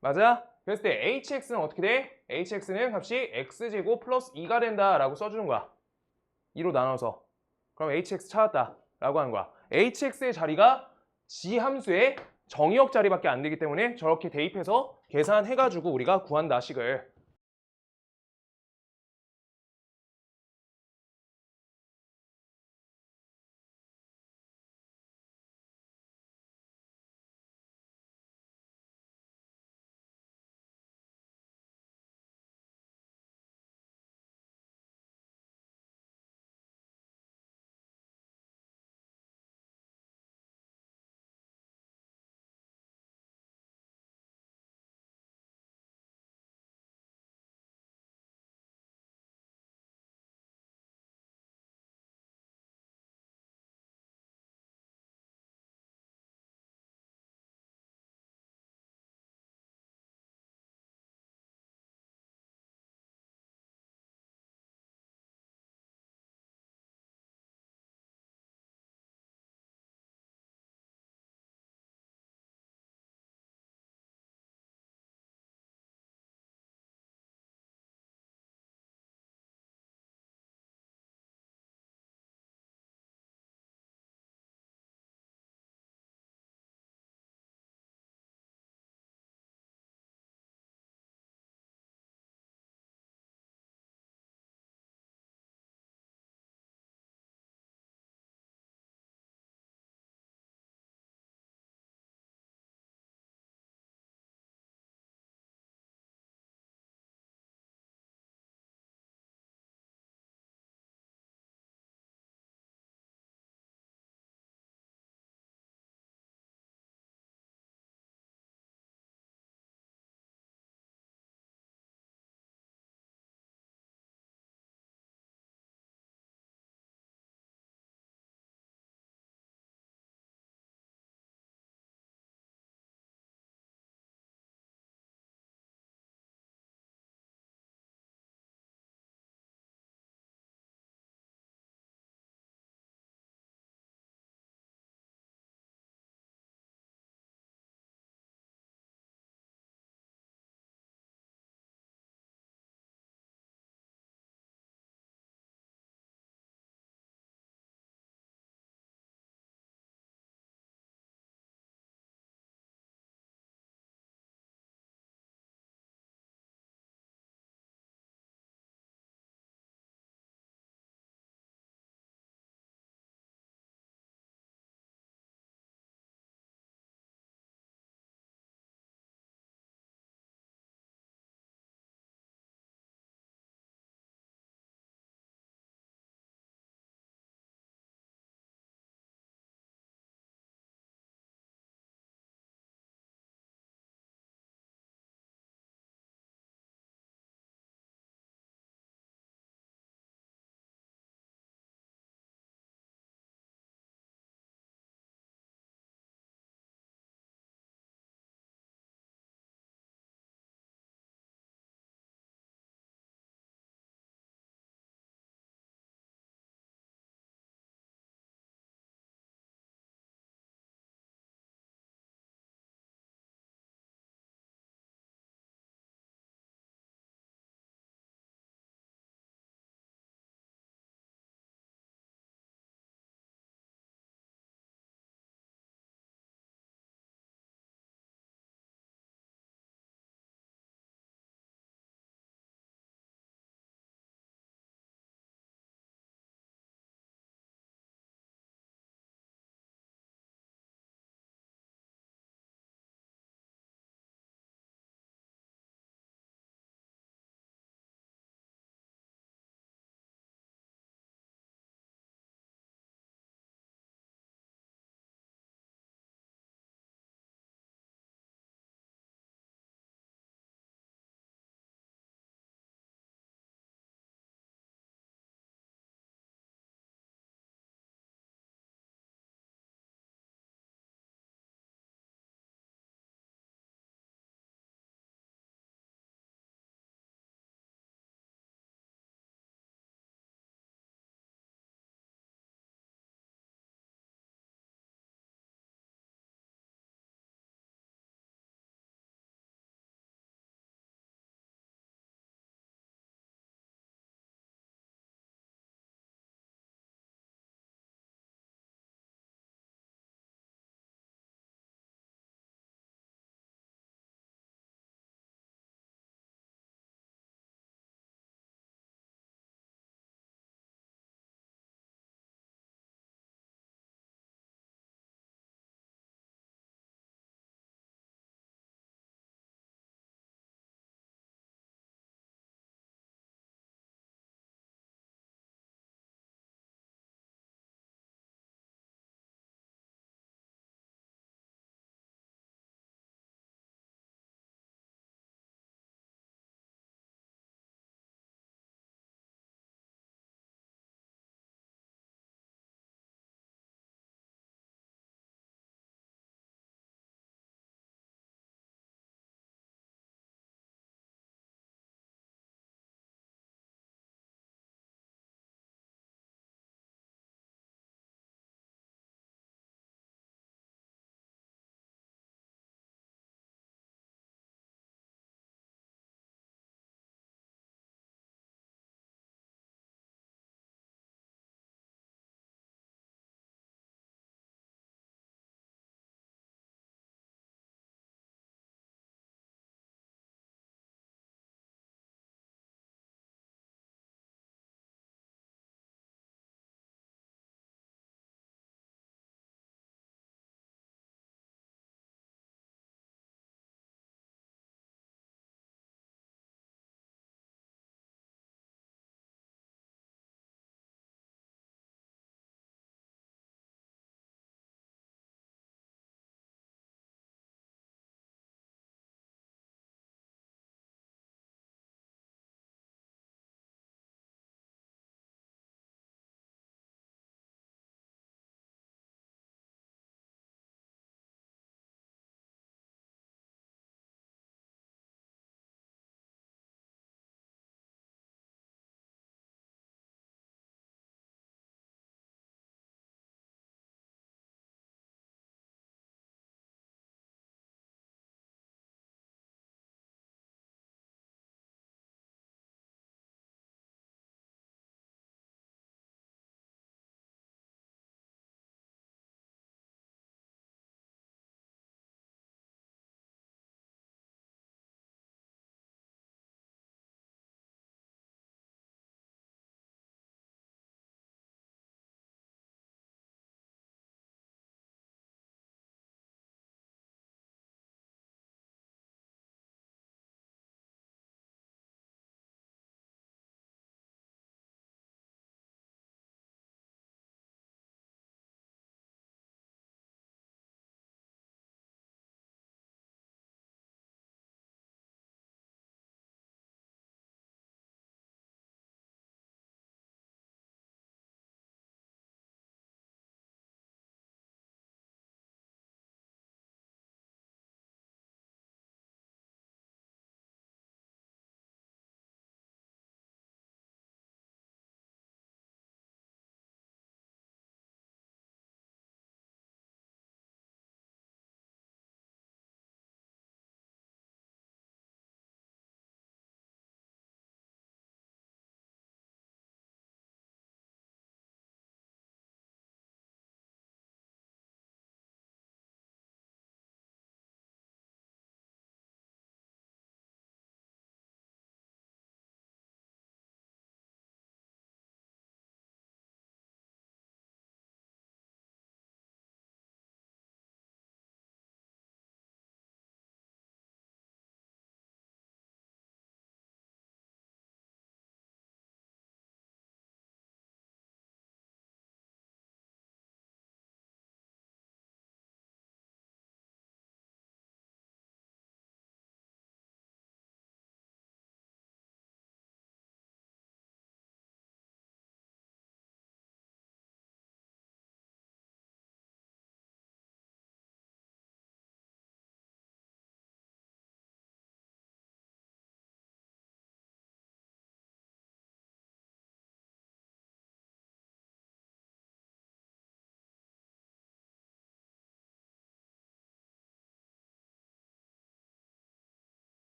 맞아? 그랬을 때 hx는 어떻게 돼? hx는 값이 x제곱 플러스 2가 된다라고 써주는 거야. 2로 나눠서. 그럼 hx 찾았다 라고 하는 거야. hx의 자리가 지함수의 정의역 자리밖에 안 되기 때문에 저렇게 대입해서 계산해가지고 우리가 구한다 식을.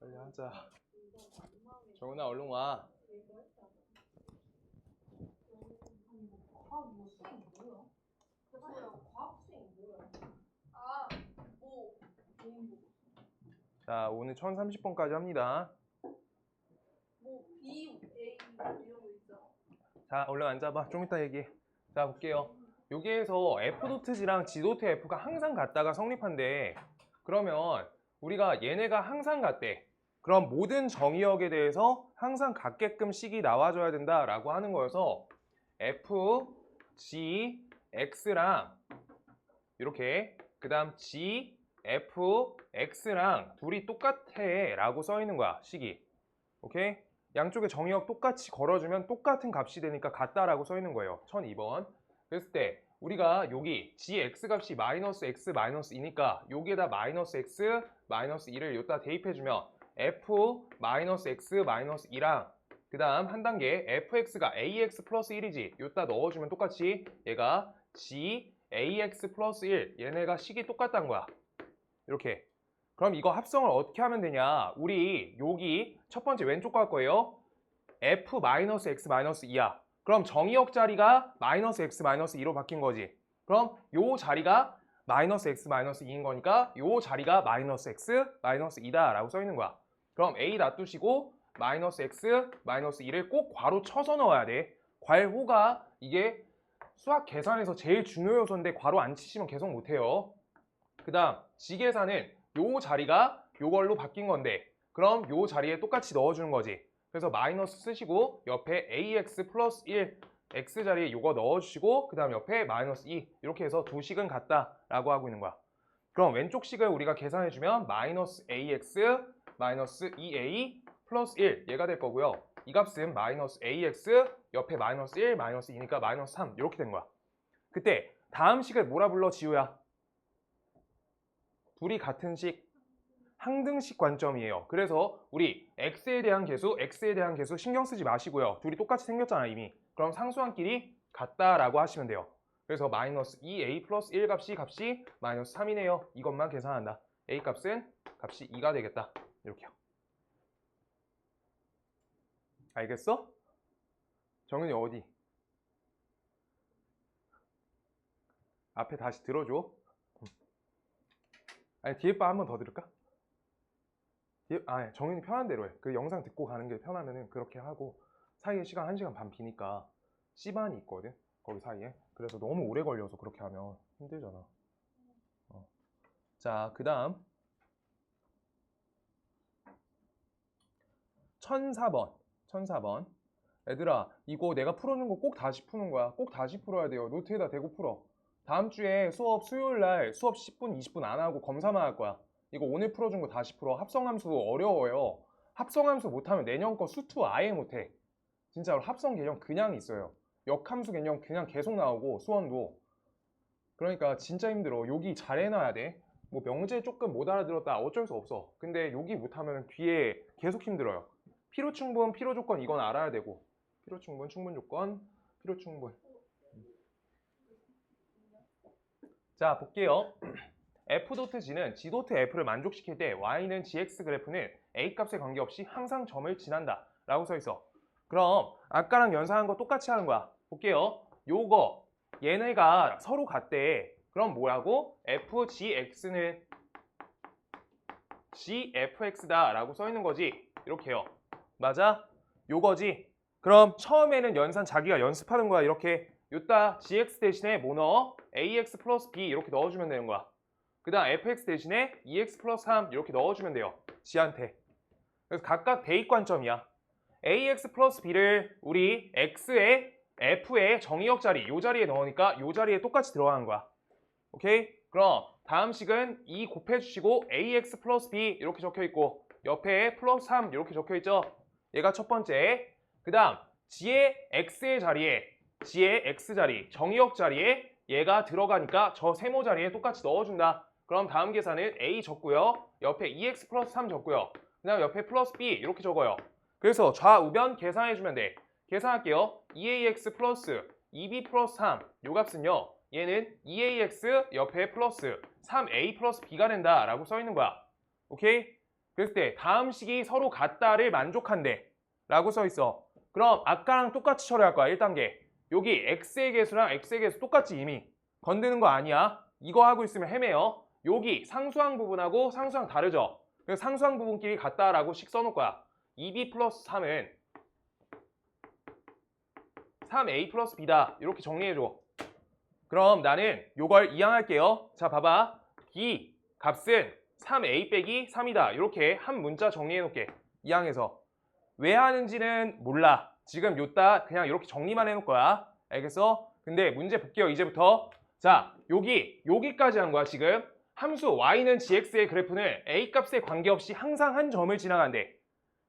빨리 하자. 정훈아 얼른 와. 과학 뭐 수행 뭐야? 죄송해요. 과학 수행 뭐야? 아, 뭐 개인 보고 자, 오늘 1030번까지 합니다. 뭐 B, A 이런 거 있잖아. 자, 얼른 앉아봐. 좀 이따 얘기해. 자, 볼게요. 여기에서 F도트지랑 G도트 F가 항상 같다가 성립한대. 그러면 우리가 얘네가 항상 같대. 그럼 모든 정의역에 대해서 항상 같게끔 식이 나와줘야 된다라고 하는 거여서 F, G, X랑 이렇게 그 다음 G, F, X랑 둘이 똑같아 라고 써 있는 거야, 식이. 오케이? 양쪽에 정의역 똑같이 걸어주면 똑같은 값이 되니까 같다라고 써 있는 거예요. 1002번. 그랬을 때 우리가 여기 gx 값이 마이너스 x 마이너스 2니까 여기에다 마이너스 x 마이너스 2를 여기다 대입해주면 f 마이너스 x 마이너스 2랑 그 다음 한 단계 fx가 ax 플러스 1이지 여기다 넣어주면 똑같이 얘가 g ax 플러스 1 얘네가 식이 똑같다는 거야. 이렇게. 그럼 이거 합성을 어떻게 하면 되냐? 우리 여기 첫 번째 왼쪽 거 할 거예요. f-x-2야. 그럼 정의역 자리가 -x-2로 바뀐 거지. 그럼 요 자리가 -x-2인 거니까 요 자리가 -x-2다 라고 써 있는 거야. 그럼 a 놔두시고 -x-2를 꼭 괄호 쳐서 넣어야 돼. 괄호가 이게 수학 계산에서 제일 중요 요소인데 괄호 안 치시면 계속 못해요. 그 다음 지계산은 요 자리가 요걸로 바뀐 건데 그럼 요 자리에 똑같이 넣어주는 거지. 그래서 마이너스 쓰시고 옆에 ax 플러스 1 x 자리에 요거 넣어주시고 그 다음 옆에 마이너스 2 이렇게 해서 두 식은 같다라고 하고 있는 거야. 그럼 왼쪽 식을 우리가 계산해주면 마이너스 ax 마이너스 2a 플러스 1 얘가 될 거고요. 이 값은 마이너스 ax 옆에 마이너스 1 마이너스 2니까 마이너스 3 이렇게 된 거야. 그때 다음 식을 뭐라 불러 지우야? 둘이 같은 식 항등식 관점이에요. 그래서 우리 x에 대한 개수 신경 쓰지 마시고요. 둘이 똑같이 생겼잖아 이미. 그럼 상수항끼리 같다라고 하시면 돼요. 그래서 마이너스 2a 플러스 1 값이 마이너스 3이네요. 이것만 계산한다. a 값은 값이 2가 되겠다. 이렇게요. 알겠어? 정은이 어디? 앞에 다시 들어줘. 아니 뒤에 바 한 번 더 들을까? 정현이 편한 대로 해. 그 영상 듣고 가는 게 편하면은 그렇게 하고 사이에 시간 1시간 반 비니까 C반이 있거든. 거기 사이에. 그래서 너무 오래 걸려서 그렇게 하면 힘들잖아. 자, 그 다음 1004번. 얘들아, 이거 내가 풀어준 거 꼭 다시 푸는 거야. 꼭 다시 풀어야 돼요. 노트에다 대고 풀어. 다음 주에 수요일 날 수업 10분, 20분 안 하고 검사만 할 거야. 이거 오늘 풀어준 거 다시 풀어. 합성함수 어려워요. 합성함수 못하면 내년 거 수투 아예 못해. 진짜로 합성 개념 그냥 있어요. 역함수 개념 그냥 계속 나오고 수원도. 그러니까 진짜 힘들어. 여기 잘 해놔야 돼. 뭐 명제 조금 못 알아들었다 어쩔 수 없어. 근데 여기 못하면 뒤에 계속 힘들어요. 필요충분, 필요조건 이건 알아야 되고 필요충분, 충분조건, 필요충분. 자, 볼게요. f.g는 g.f를 만족시킬 때 y는 gx 그래프는 a 값에 관계없이 항상 점을 지난다 라고 써 있어. 그럼 아까랑 연상한 거 똑같이 하는 거야. 볼게요. 요거 얘네가 서로 같대. 그럼 뭐라고? fgx는 gfx다 라고 써 있는 거지. 이렇게요. 맞아? 요거지. 그럼 처음에는 자기가 연습하는 거야. 이렇게 요따 gx 대신에 뭐 넣어? ax 플러스 b 이렇게 넣어주면 되는 거야. 그 다음 fx 대신에 2x 플러스 3 이렇게 넣어주면 돼요. g한테. 그래서 각각 대입관점이야. ax 플러스 b를 우리 x에 f의 정의역 자리 요 자리에 넣으니까 요 자리에 똑같이 들어가는 거야. 오케이? 그럼 다음 식은 2 곱해주시고 ax 플러스 b 이렇게 적혀있고 옆에 플러스 3 이렇게 적혀있죠. 얘가 첫 번째. 그 다음 g의 x의 자리에 g의 x 자리 정의역 자리에 얘가 들어가니까 저 세모 자리에 똑같이 넣어준다. 그럼 다음 계산은 a 적고요. 옆에 2x 플러스 3 적고요. 그 다음 옆에 플러스 b 이렇게 적어요. 그래서 좌우변 계산해주면 돼. 계산할게요. 2ax 플러스 2b 플러스 3 요 값은요. 얘는 2ax 옆에 플러스 3a 플러스 b가 된다 라고 써있는 거야. 오케이? 그랬을 때 다음 식이 서로 같다를 만족한대 라고 써 있어. 그럼 아까랑 똑같이 처리할 거야. 1단계. 여기 x의 개수랑 x의 개수 똑같지 이미. 건드는 거 아니야. 이거 하고 있으면 헤매요. 여기 상수항 부분하고 상수항 다르죠. 그래서 상수항 부분끼리 같다라고 식 써놓을 거야. 2b 플러스 3은 3a 플러스 b다. 이렇게 정리해줘. 그럼 나는 요걸 이항할게요. 자, 봐봐. b 값은 3a 빼기 3이다. 이렇게 한 문자 정리해놓을게. 이항에서. 왜 하는지는 몰라. 지금 요따 그냥 이렇게 정리만 해놓을 거야. 알겠어? 근데 문제 볼게요. 이제부터. 자, 여기까지 한 거야, 지금. 함수 y는 gx의 그래프는 a 값에 관계없이 항상 한 점을 지나간대.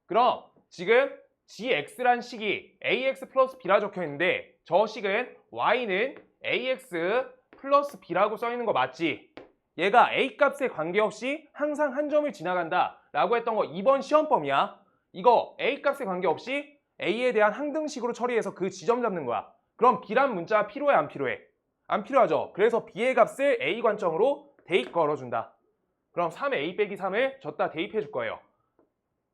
그럼 지금 gx란 식이 ax 플러스 b라 적혀 있는데 저 식은 y는 ax 플러스 b라고 써 있는 거 맞지? 얘가 a 값에 관계없이 항상 한 점을 지나간다 라고 했던 거 이번 시험범위야. 이거 a 값에 관계없이 a에 대한 항등식으로 처리해서 그 지점 잡는 거야. 그럼 b란 문자 필요해 안 필요해? 안 필요하죠. 그래서 b의 값을 a 관점으로 대입 걸어준다. 그럼 3a 빼기 3을 줬다 대입해 줄 거예요.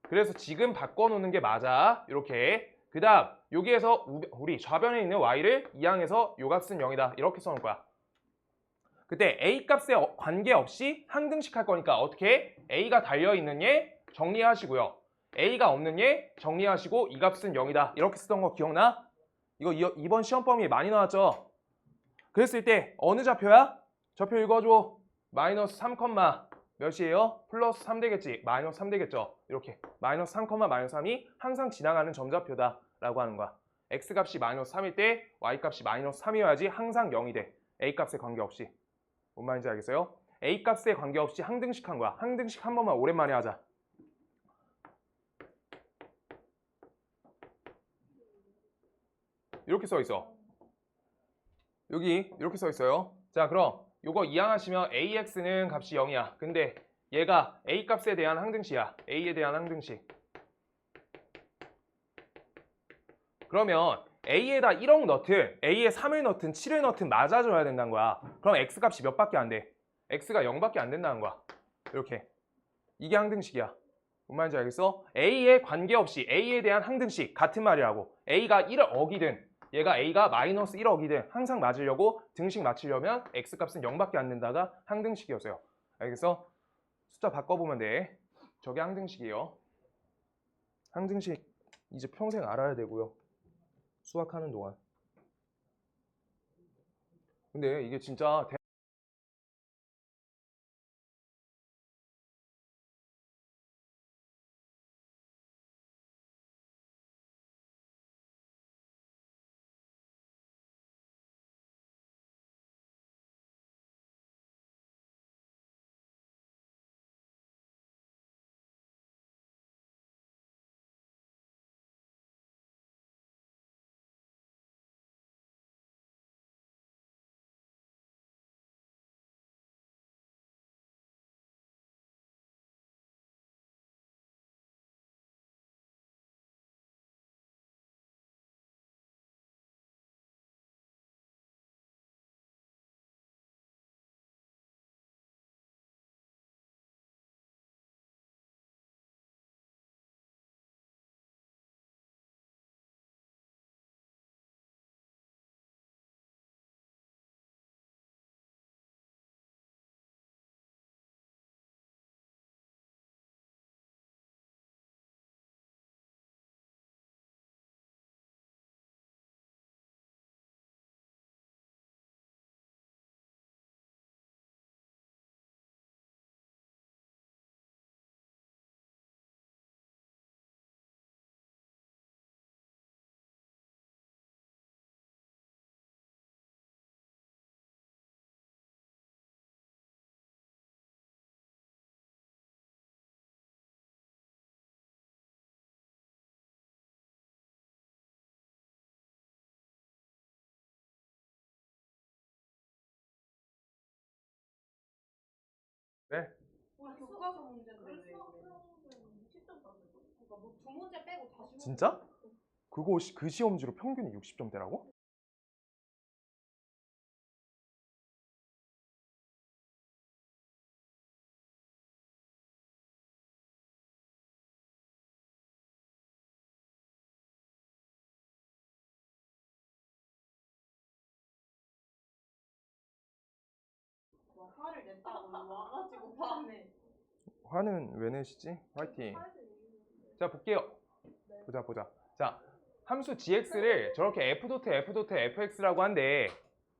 그래서 지금 바꿔놓는 게 맞아. 이렇게. 그 다음 여기에서 우리 좌변에 있는 y를 이항해서 요 값은 0이다. 이렇게 써놓을 거야. 그때 a 값에 관계없이 항등식 할 거니까 어떻게? a가 달려있는 얘 정리하시고요. a가 없는 얘 정리하시고 이 값은 0이다. 이렇게 쓰던 거 기억나? 이거 이번 시험 범위에 많이 나왔죠? 그랬을 때 어느 좌표야? 좌표 읽어줘. 마이너스 3, 몇이에요? 플러스 3 되겠지. 마이너스 3 되겠죠. 이렇게 마이너스 3, 마이너스 3이 항상 지나가는 점좌표다 라고 하는 거야. x값이 마이너스 3일 때 y값이 마이너스 3이어야지 항상 0이 돼. a값에 관계없이. 뭔 말인지 알겠어요? a값에 관계없이 항등식 한 거야. 항등식 한 번만 오랜만에 하자. 이렇게 써 있어. 여기 이렇게 써 있어요. 자, 그럼 요거 이항하시면 ax는 값이 0이야. 근데 얘가 a 값에 대한 항등식이야. a에 대한 항등식. 그러면 a에다 1억 넣든 a에 3을 넣든 7을 넣든 맞아줘야 된다는 거야. 그럼 x 값이 몇 밖에 안 돼? x가 0밖에 안 된다는 거야. 이렇게. 이게 항등식이야. 뭔 말인지 알겠어? a에 관계없이 a에 대한 항등식 같은 말이라고. a가 1억이든 얘가 a가 마이너스 1억이든 항상 맞으려고 등식 맞추려면 x값은 0밖에 안 된다가 항등식이었어요. 알겠어? 숫자 바꿔보면 돼. 저게 항등식이에요. 항등식 이제 평생 알아야 되고요. 수학하는 동안. 근데 이게 진짜 네. 우리 교과서 문제인데 왜 그래? 60점 땄는데? 그러니까 뭐 두 문제 빼고 다 진짜? 그거 그 시험지로 평균이 60점대라고? 냈다고 와가지고 밤에. 화는 왜 내시지? 화이팅. 자, 볼게요. 보자. 자, 함수 gx를 저렇게 f.fx라고 한대.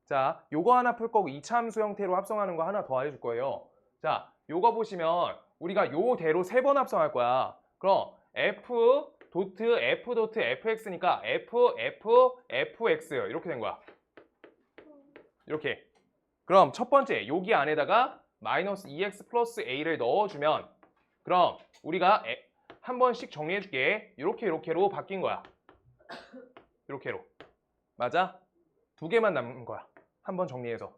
자, 요거 하나 풀 거고 2차 함수 형태로 합성하는 거 하나 더 알려줄 거예요. 자, 요거 보시면 우리가 요대로 3번 합성할 거야. 그럼 f.fx니까 fx 이렇게 된 거야. 이렇게. 그럼 첫 번째 여기 안에다가 마이너스 2x 플러스 a를 넣어주면 그럼 우리가 한 번씩 정리해줄게. 이렇게로 바뀐 거야. 이렇게로. 맞아? 2개만 남은 거야. 한 번 정리해서.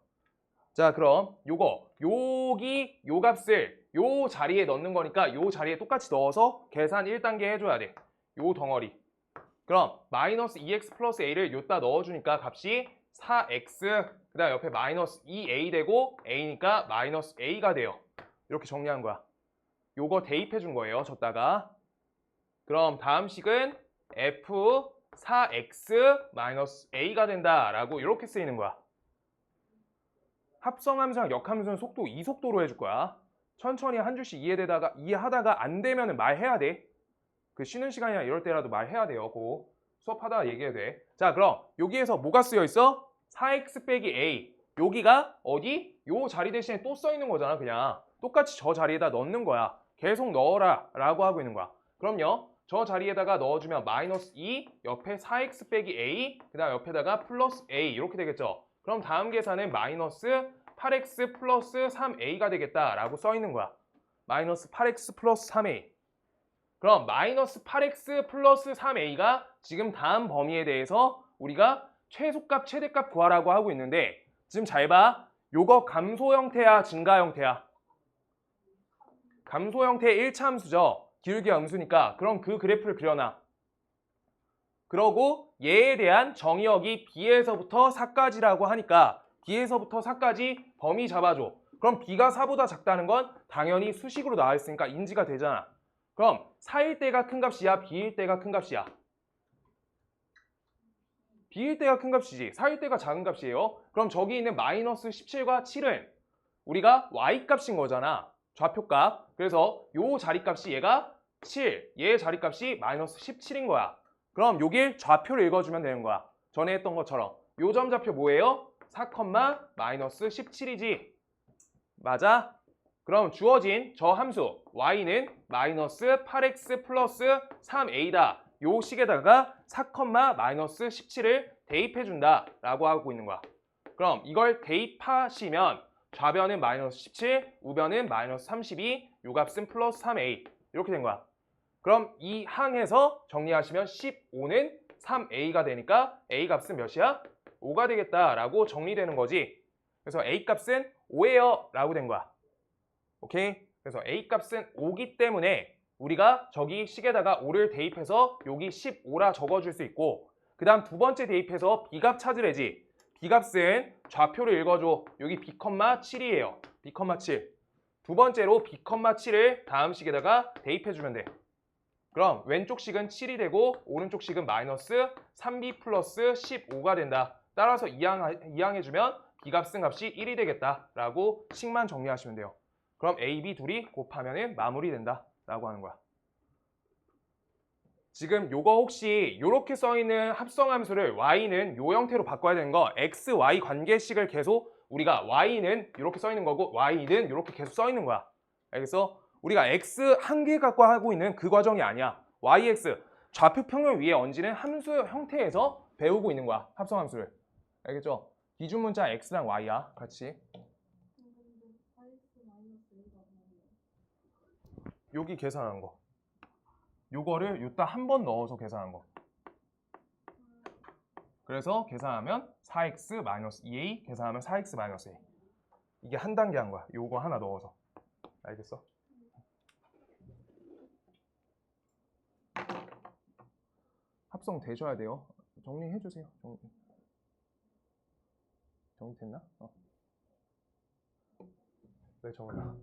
자, 그럼 여기 요 값을 요 자리에 넣는 거니까 요 자리에 똑같이 넣어서 계산 1단계 해줘야 돼. 요 덩어리. 그럼 마이너스 2x 플러스 a를 요따 넣어주니까 값이 4x 그 다음 옆에 마이너스 2a 되고 a니까 마이너스 a가 돼요. 이렇게 정리한 거야. 요거 대입해 준 거예요. 줬다가. 그럼 다음 식은 f 4x 마이너스 a가 된다라고 이렇게 쓰이는 거야. 합성함수랑 역함수는 속도 이속도로 해줄 거야. 천천히 한 줄씩 이해하다가 안 되면 말해야 돼. 그 쉬는 시간이나 이럴 때라도 말해야 돼요. 그 수업하다가 얘기해도 돼. 자, 그럼 여기에서 뭐가 쓰여 있어? 4x 빼기 a. 여기가 어디? 요 자리 대신에 또 써 있는 거잖아. 그냥 똑같이 저 자리에다 넣는 거야. 계속 넣어라 라고 하고 있는 거야. 그럼요. 저 자리에다가 넣어주면 마이너스 2 옆에 4x 빼기 a 그 다음 옆에다가 플러스 a 이렇게 되겠죠. 그럼 다음 계산은 마이너스 8x 플러스 3a가 되겠다라고 써 있는 거야. 마이너스 8x 플러스 3a. 그럼 마이너스 8x 플러스 3a가 지금 다음 범위에 대해서 우리가 최소값, 최대값 구하라고 하고 있는데 지금 잘 봐. 요거 감소 형태야, 증가 형태야? 감소 형태의 1차 함수죠. 기울기가 음수니까. 그럼 그 그래프를 그려놔. 그러고 얘에 대한 정의역이 b에서부터 4까지라고 하니까 b에서부터 4까지 범위 잡아줘. 그럼 b가 4보다 작다는 건 당연히 수식으로 나와 있으니까 인지가 되잖아. 그럼 4일 때가 큰 값이야? b일 때가 큰 값이야? b일 때가 큰 값이지. 4일 때가 작은 값이에요. 그럼 저기 있는 마이너스 17과 7은 우리가 y값인 거잖아. 좌표값. 그래서 요 자리값이 얘가 7, 얘의 자리값이 마이너스 17인 거야. 그럼 여길 좌표를 읽어주면 되는 거야. 전에 했던 것처럼. 요 점 좌표 뭐예요? 4, 마이너스 17이지. 맞아? 그럼 주어진 저 함수 y는 마이너스 8x 플러스 3a다. 요 식에다가 4, 마이너스 17을 대입해준다 라고 하고 있는 거야. 그럼 이걸 대입하시면 좌변은 마이너스 17, 우변은 마이너스 32, 요 값은 플러스 3a 이렇게 된 거야. 그럼 이 항에서 정리하시면 15는 3a가 되니까 a 값은 몇이야? 5가 되겠다라고 정리되는 거지. 그래서 a 값은 5예요 라고 된 거야. 오케이? 그래서 a 값은 5기 때문에 우리가 저기 식에다가 5를 대입해서 여기 15라 적어줄 수 있고 그 다음 두 번째 대입해서 b값 찾으래지. b값은 좌표를 읽어줘. 여기 b,7이에요. b,7. 두 번째로 b,7을 다음 식에다가 대입해주면 돼. 그럼 왼쪽 식은 7이 되고 오른쪽 식은 마이너스 3b 플러스 15가 된다. 따라서 이항해주면 b값은 값이 1이 되겠다라고 식만 정리하시면 돼요. 그럼 a, b 둘이 곱하면 마무리된다 라고 하는 거야. 지금 요거 혹시 요렇게 써있는 합성함수를 y는 요 형태로 바꿔야 되는 거 x, y 관계식을 계속 우리가 y는 이렇게 써있는 거고 y는 이렇게 계속 써있는 거야. 알겠어? 우리가 x 한 개 갖고 하고 있는 그 과정이 아니야. yx 좌표 평면 위에 얹는 함수 형태에서 배우고 있는 거야. 합성함수를. 알겠죠? 기준 문자 x랑 y야. 같이. 여기 계산한 거. 요거를 요따 한 번 넣어서 계산한 거. 그래서 계산하면 4x-2a 계산하면 4x-a. 이게 한 단계 한 거야. 요거 하나 넣어서. 알겠어? 합성 되셔야 돼요. 정리해 주세요. 정리됐나? 왜 적어놔?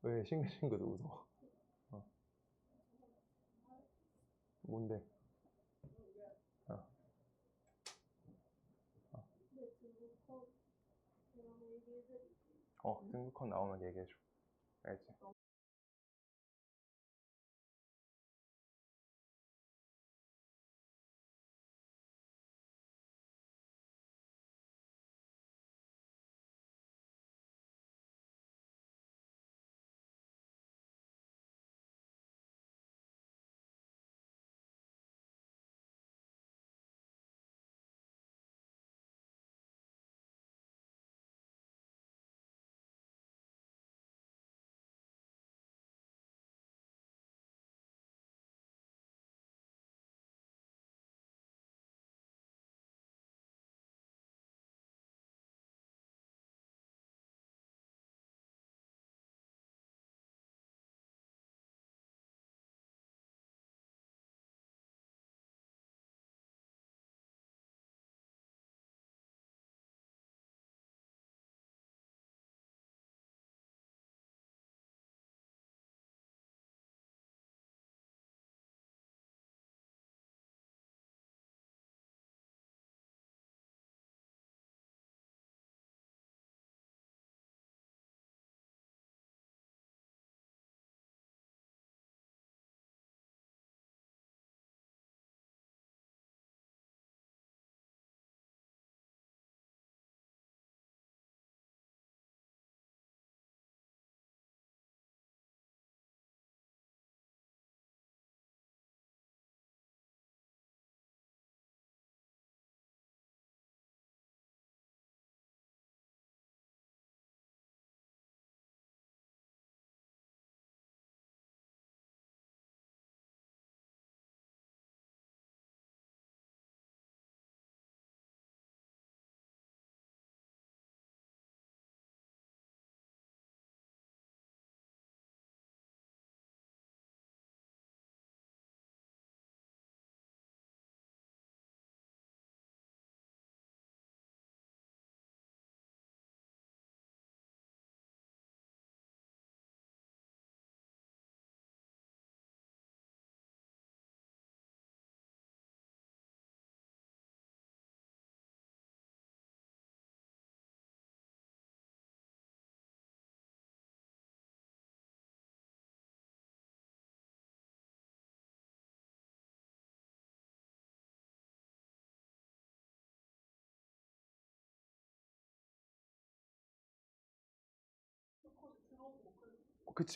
왜 싱글싱글 웃어? 뭔데? 등급컷 나오면 얘기해줘. 알겠지?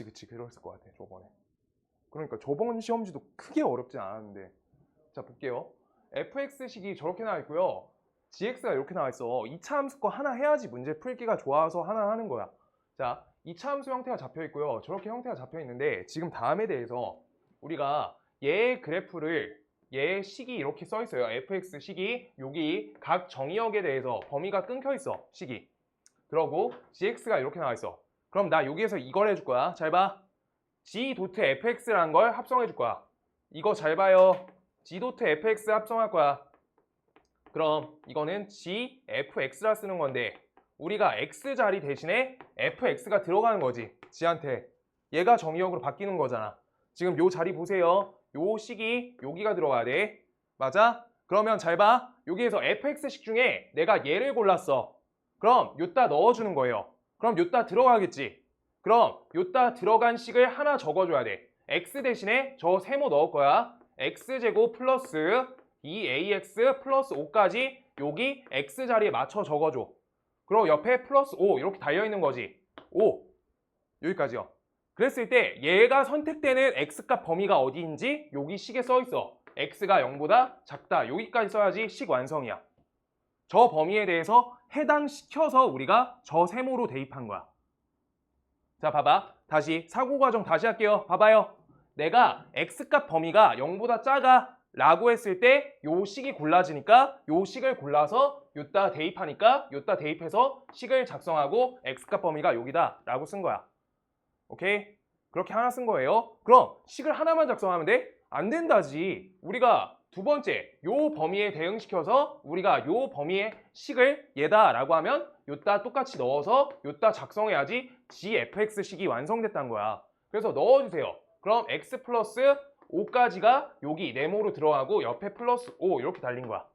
그치. 그랬을 것 같아, 저번에. 그러니까 저번 시험지도 크게 어렵진 않았는데. 자, 볼게요. fx식이 저렇게 나와 있고요. gx가 이렇게 나와 있어. 2차 함수 거 하나 해야지 문제 풀기가 좋아서 하나 하는 거야. 자, 2차 함수 형태가 잡혀 있고요. 저렇게 형태가 잡혀 있는데 지금 다음에 대해서 우리가 얘의 그래프를 얘의 식이 이렇게 써 있어요. fx 식이 여기 각 정의역에 대해서 범위가 끊겨 있어. 식이. 그러고 gx가 이렇게 나와 있어. 그럼 나 여기에서 이걸 해줄 거야. 잘 봐. g 도트 fx라는 걸 합성해 줄 거야. 이거 잘 봐요. g 도트 fx 합성할 거야. 그럼 이거는 g fx라 쓰는 건데 우리가 x 자리 대신에 fx가 들어가는 거지. g한테. 얘가 정의역으로 바뀌는 거잖아. 지금 요 자리 보세요. 요 식이 여기가 들어가야 돼. 맞아? 그러면 잘 봐. 여기에서 fx식 중에 내가 얘를 골랐어. 그럼 요따 넣어주는 거예요. 그럼 요따 들어가겠지. 그럼 요따 들어간 식을 하나 적어줘야 돼. x 대신에 저 세모 넣을 거야. x제곱 플러스 2ax 플러스 5까지 여기 x 자리에 맞춰 적어줘. 그리고 옆에 플러스 5 이렇게 달려있는 거지. 5 여기까지요. 그랬을 때 얘가 선택되는 x값 범위가 어디인지 여기 식에 써있어. x가 0보다 작다. 여기까지 써야지 식 완성이야. 저 범위에 대해서 해당시켜서 우리가 저 세모로 대입한 거야. 자, 봐봐. 다시 사고 과정 다시 할게요. 봐봐요. 내가 x값 범위가 0보다 작아 라고 했을 때 요 식이 골라지니까 요 식을 골라서 요따 대입하니까 요따 대입해서 식을 작성하고 x값 범위가 여기다 라고 쓴 거야. 오케이? 그렇게 하나 쓴 거예요. 그럼 식을 하나만 작성하면 돼? 안 된다지. 우리가 두 번째 요 범위에 대응시켜서 우리가 요 범위의 식을 얘다 라고 하면 요따 똑같이 넣어서 요따 작성해야지 gfx식이 완성됐다는 거야. 그래서 넣어주세요. 그럼 x 플러스 5까지가 여기 네모로 들어가고 옆에 플러스 5 이렇게 달린 거야.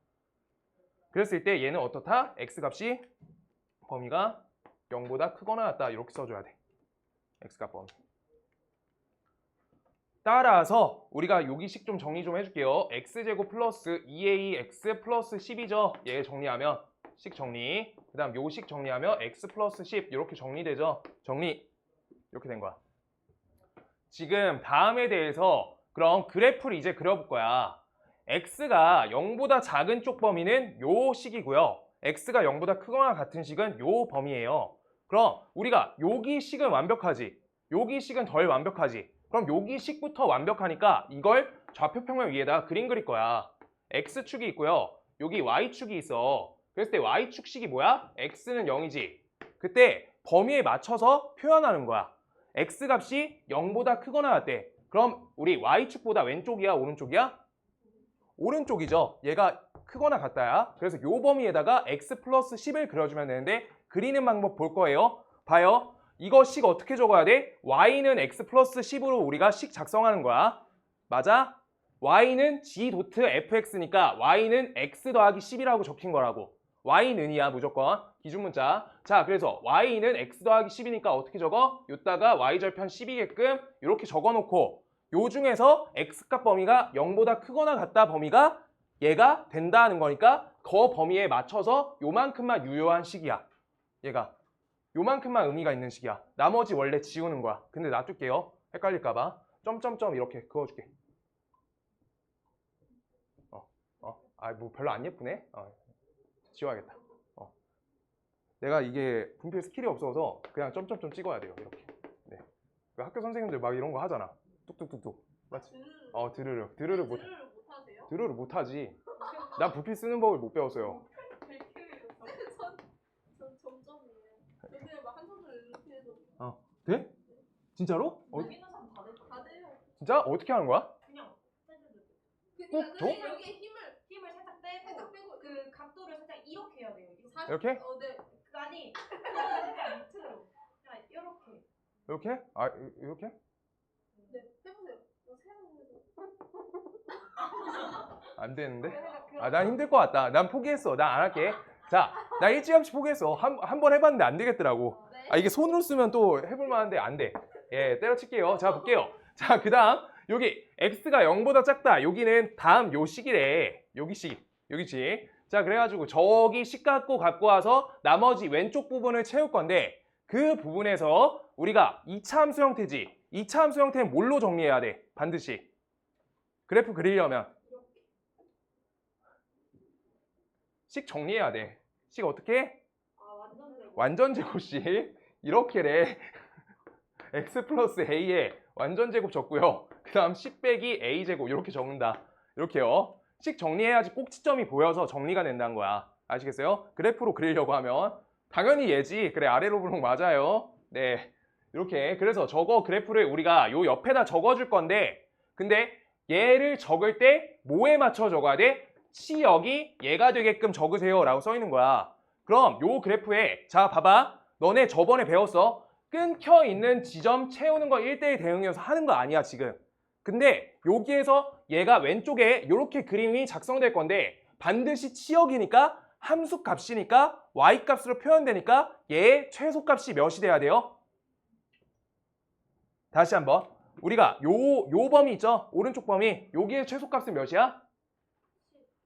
그랬을 때 얘는 어떻다? x값이 범위가 0보다 크거나 같다 이렇게 써줘야 돼. x값 범위. 따라서 우리가 여기식 좀 정리 좀 해줄게요. x제곱 플러스 2ax 플러스 10이죠. 얘 정리하면 식 정리. 그 다음 요식 정리하면 x 플러스 10 이렇게 정리되죠. 정리. 이렇게 된 거야. 지금 다음에 대해서 그럼 그래프를 이제 그려볼 거야. x가 0보다 작은 쪽 범위는 요 식이고요. x가 0보다 크거나 같은 식은 요 범위예요. 그럼 우리가 여기 식은 완벽하지. 여기 식은 덜 완벽하지. 그럼 여기 식부터 완벽하니까 이걸 좌표평면 위에다 그림 그릴 거야. x축이 있고요. 여기 y축이 있어. 그랬을 때 y축 식이 뭐야? x는 0이지. 그때 범위에 맞춰서 표현하는 거야. x값이 0보다 크거나 같대. 그럼 우리 y축보다 왼쪽이야? 오른쪽이야? 오른쪽이죠. 얘가 크거나 같다야. 그래서 요 범위에다가 x 플러스 10을 그려주면 되는데 그리는 방법 볼 거예요. 봐요. 이거 식 어떻게 적어야 돼? y는 x 플러스 10으로 우리가 식 작성하는 거야. 맞아? y는 g.fx니까 y는 x 더하기 10이라고 적힌 거라고. y는이야 무조건. 기준문자. 자, 그래서 y는 x 더하기 10이니까 어떻게 적어? 요따가 y절편 10이게끔 이렇게 적어놓고 요 중에서 x값 범위가 0보다 크거나 같다 범위가 얘가 된다는 거니까 그 범위에 맞춰서 요만큼만 유효한 식이야. 얘가. 요만큼만 의미가 있는 식이야. 나머지 원래 지우는 거야. 근데 놔둘게요. 헷갈릴까봐. 점점점 이렇게 그어줄게. 뭐 별로 안 예쁘네. 지워야겠다. 내가 이게 분필 스킬이 없어서 그냥 점점점 찍어야 돼요. 이렇게. 네. 학교 선생님들 막 이런 거 하잖아. 뚝뚝뚝뚝. 맞지? 드르륵. 드르륵 못. 드르륵 못하세요? 드르륵 못하지. 난 부필 쓰는 법을 못 배웠어요. 전 점점이에요. 근데 막 한 손으로 이렇게 해도 돼? 진짜로? 여기 있는 사람 다 돼요. 진짜? 어떻게 하는 거야? 그냥 꼭 줘? 여기 힘을 살짝 빼고 그 각도를 살짝 이렇게 해야 돼요. 이렇게? 네. 아니 밑으로 그냥 이렇게. 이렇게? 이렇게? 네. 해보세요. 안 되는데? 난 힘들 것 같다. 난 포기했어. 난 안 할게. 자, 나 일찌감치 포기했어. 한 번 해봤는데 안 되겠더라고. 네. 이게 손으로 쓰면 또 해볼 만한데 안 돼. 예, 때려칠게요. 자, 볼게요. 자, 그 다음 여기 x가 0보다 작다. 여기는 다음 요 식이래. 여기지. 자, 그래가지고 저기 식 갖고 와서 나머지 왼쪽 부분을 채울 건데 그 부분에서 우리가 2차 함수 형태지. 2차 함수 형태는 뭘로 정리해야 돼? 반드시. 그래프 그리려면 식 정리해야 돼. 식 어떻게 해? 완전 제곱식. 이렇게래. x 플러스 a에 완전 제곱 적고요. 그 다음 10 빼기 a 제곱 이렇게 적는다. 이렇게요. 식 정리해야지 꼭지점이 보여서 정리가 된다는 거야. 아시겠어요? 그래프로 그리려고 하면 당연히 얘지. 그래, 아래로 블록 맞아요. 네, 이렇게. 그래서 저거 그래프를 우리가 요 옆에다 적어줄 건데 근데 얘를 적을 때 뭐에 맞춰 적어야 돼? 치역이 얘가 되게끔 적으세요 라고 써 있는 거야. 그럼 요 그래프에 자 봐봐. 너네 저번에 배웠어. 끊겨 있는 지점 채우는 거 1대1 대응이어서 하는 거 아니야 지금. 근데 여기에서 얘가 왼쪽에 이렇게 그림이 작성될 건데 반드시 치역이니까 함수 값이니까 y 값으로 표현되니까 얘의 최소값이 몇이 돼야 돼요? 다시 한번. 우리가 요 범위 있죠? 오른쪽 범위. 여기의 최소값은 몇이야?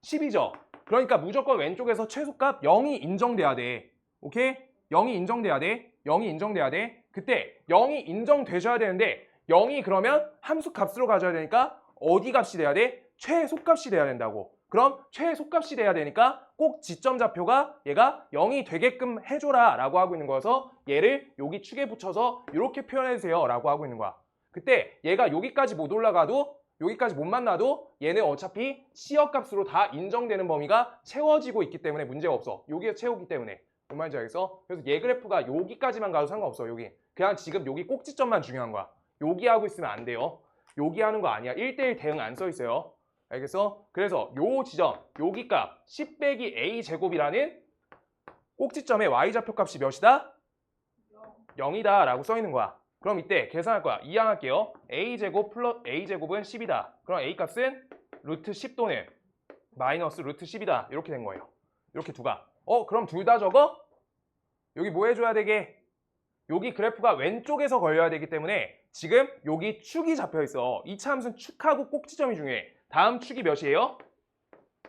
10이죠. 그러니까 무조건 왼쪽에서 최소값 0이 인정돼야 돼. 오케이? 0이 인정돼야 돼. 0이 인정돼야 돼. 그때 0이 인정되셔야 되는데 0이 그러면 함수 값으로 가져야 되니까 어디 값이 돼야 돼? 최소값이 돼야 된다고. 그럼 최소값이 돼야 되니까 꼭 지점 좌표가 얘가 0이 되게끔 해줘라 라고 하고 있는 거여서 얘를 여기 축에 붙여서 이렇게 표현해주세요 라고 하고 있는 거야. 그때 얘가 여기까지 못 올라가도 여기까지 못 만나도 얘는 어차피 치역값으로 다 인정되는 범위가 채워지고 있기 때문에 문제가 없어. 여기에 채우기 때문에. 뭔 말인지 알겠어? 그래서 얘 그래프가 여기까지만 가도 상관없어. 여기. 그냥 지금 여기 꼭지점만 중요한 거야. 여기 하고 있으면 안 돼요. 여기 하는 거 아니야. 1대1 대응 안 써 있어요. 알겠어? 그래서 요 지점, 여기 값 10 빼기 a 제곱이라는 꼭지점의 y좌표 값이 몇이다? 0이다 라고 써 있는 거야. 그럼 이때 계산할 거야. 이항할게요. a제곱 플러스 a제곱은 10이다. 그럼 a 값은 루트 10 또는 마이너스 루트 10이다. 이렇게 된 거예요. 이렇게 두가. 그럼 둘 다 적어? 여기 뭐 해줘야 되게? 여기 그래프가 왼쪽에서 걸려야 되기 때문에 지금 여기 축이 잡혀 있어. 이차 함수는 축하고 꼭지점이 중요해. 다음 축이 몇이에요?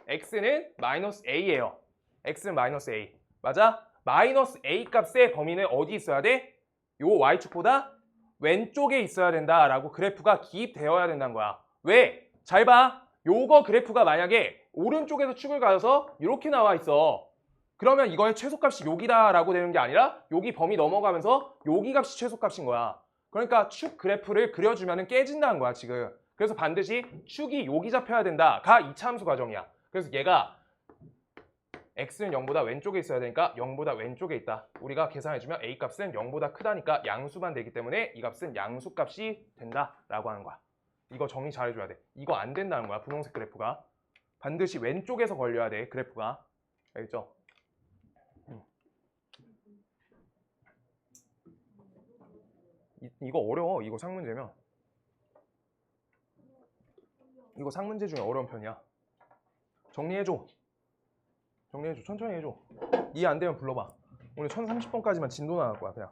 x는 마이너스 a예요. x는 마이너스 a. 맞아? 마이너스 a 값의 범위는 어디 있어야 돼? 요 y축보다 왼쪽에 있어야 된다라고 그래프가 기입되어야 된다는 거야. 왜? 잘 봐. 요거 그래프가 만약에 오른쪽에서 축을 가져서 이렇게 나와 있어. 그러면 이거의 최소값이 여기다라고 되는 게 아니라 여기 범위 넘어가면서 여기 값이 최소값인 거야. 그러니까 축 그래프를 그려주면 깨진다는 거야 지금. 그래서 반드시 축이 여기 잡혀야 된다가 2차 함수 과정이야. 그래서 얘가 x는 0보다 왼쪽에 있어야 되니까 0보다 왼쪽에 있다. 우리가 계산해주면 a 값은 0보다 크다니까 양수만 되기 때문에 이 값은 양수값이 된다라고 하는 거야. 이거 정리 잘해줘야 돼. 이거 안 된다는 거야 분홍색 그래프가. 반드시 왼쪽에서 걸려야 돼 그래프가. 알겠죠? 이거 어려워. 이거 상문제면. 이거 상문제 중에 어려운 편이야. 정리해줘. 정리해줘. 천천히 해줘. 이해 안 되면 불러봐. 오늘 1030번까지만 진도 나갈 거야 그냥.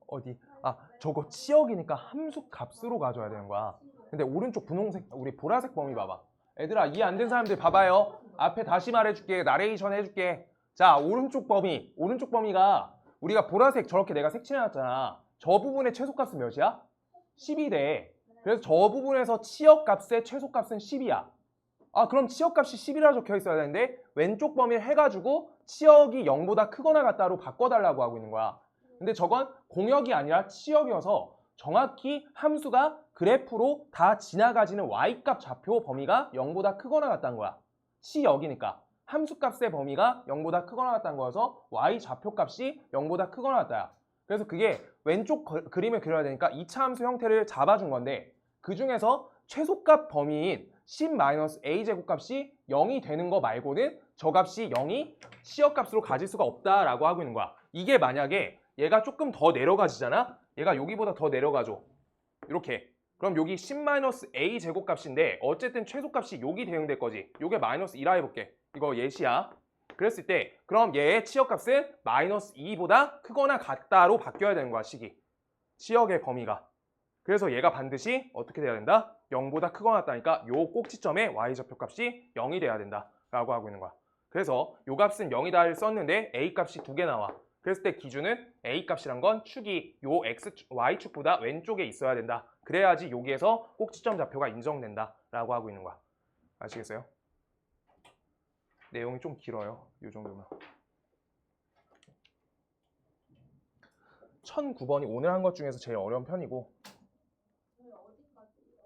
어디? 아 저거 치역이니까 함수 값으로 가져야 되는 거야. 근데 오른쪽 분홍색 우리 보라색 범위 봐봐. 애들아 이해 안 된 사람들 봐봐요. 앞에 다시 말해줄게. 나레이션 해줄게. 자 오른쪽 범위가 우리가 보라색 저렇게 내가 색칠해놨잖아. 저 부분의 최소값은 몇이야? 10이 돼. 그래서 저 부분에서 치역값의 최소값은 10이야. 아 그럼 치역값이 10이라 적혀 있어야 되는데 왼쪽 범위를 해가지고 치역이 0보다 크거나 같다로 바꿔달라고 하고 있는 거야. 근데 저건 공역이 아니라 치역이어서 정확히 함수가 그래프로 다 지나가지는 y값 좌표 범위가 0보다 크거나 같다는 거야. 치역이니까 함수값의 범위가 0보다 크거나 같다는 거여서 y 좌표값이 0보다 크거나 같다야. 그래서 그게 왼쪽 그림을 그려야 되니까 2차 함수 형태를 잡아준 건데 그 중에서 최소값 범위인 10-a 제곱값이 0이 되는 거 말고는 저 값이 0이 치역값으로 가질 수가 없다라고 하고 있는 거야. 이게 만약에 얘가 조금 더 내려가지잖아? 얘가 여기보다 더 내려가죠. 이렇게. 그럼 여기 10-a 제곱값인데 어쨌든 최소값이 여기 대응될 거지. 요게 마이너스 2라 해볼게. 이거 예시야. 그랬을 때 그럼 얘의 치역값은 마이너스 2보다 크거나 같다로 바뀌어야 되는 거야 식이. 치역의 범위가. 그래서 얘가 반드시 어떻게 돼야 된다? 0보다 크거나 같다니까 요 꼭지점의 y좌표값이 0이 돼야 된다 라고 하고 있는 거야. 그래서 요 값은 0이다를 썼는데 a 값이 2개 나와. 그랬을 때 기준은 a 값이란 건 축이 요 y축보다 왼쪽에 있어야 된다. 그래야지 여기에서 꼭지점 좌표가 인정된다 라고 하고 있는 거야. 아시겠어요? 내용이 좀 길어요. 이 정도면. 1009번이 오늘 한 것 중에서 제일 어려운 편이고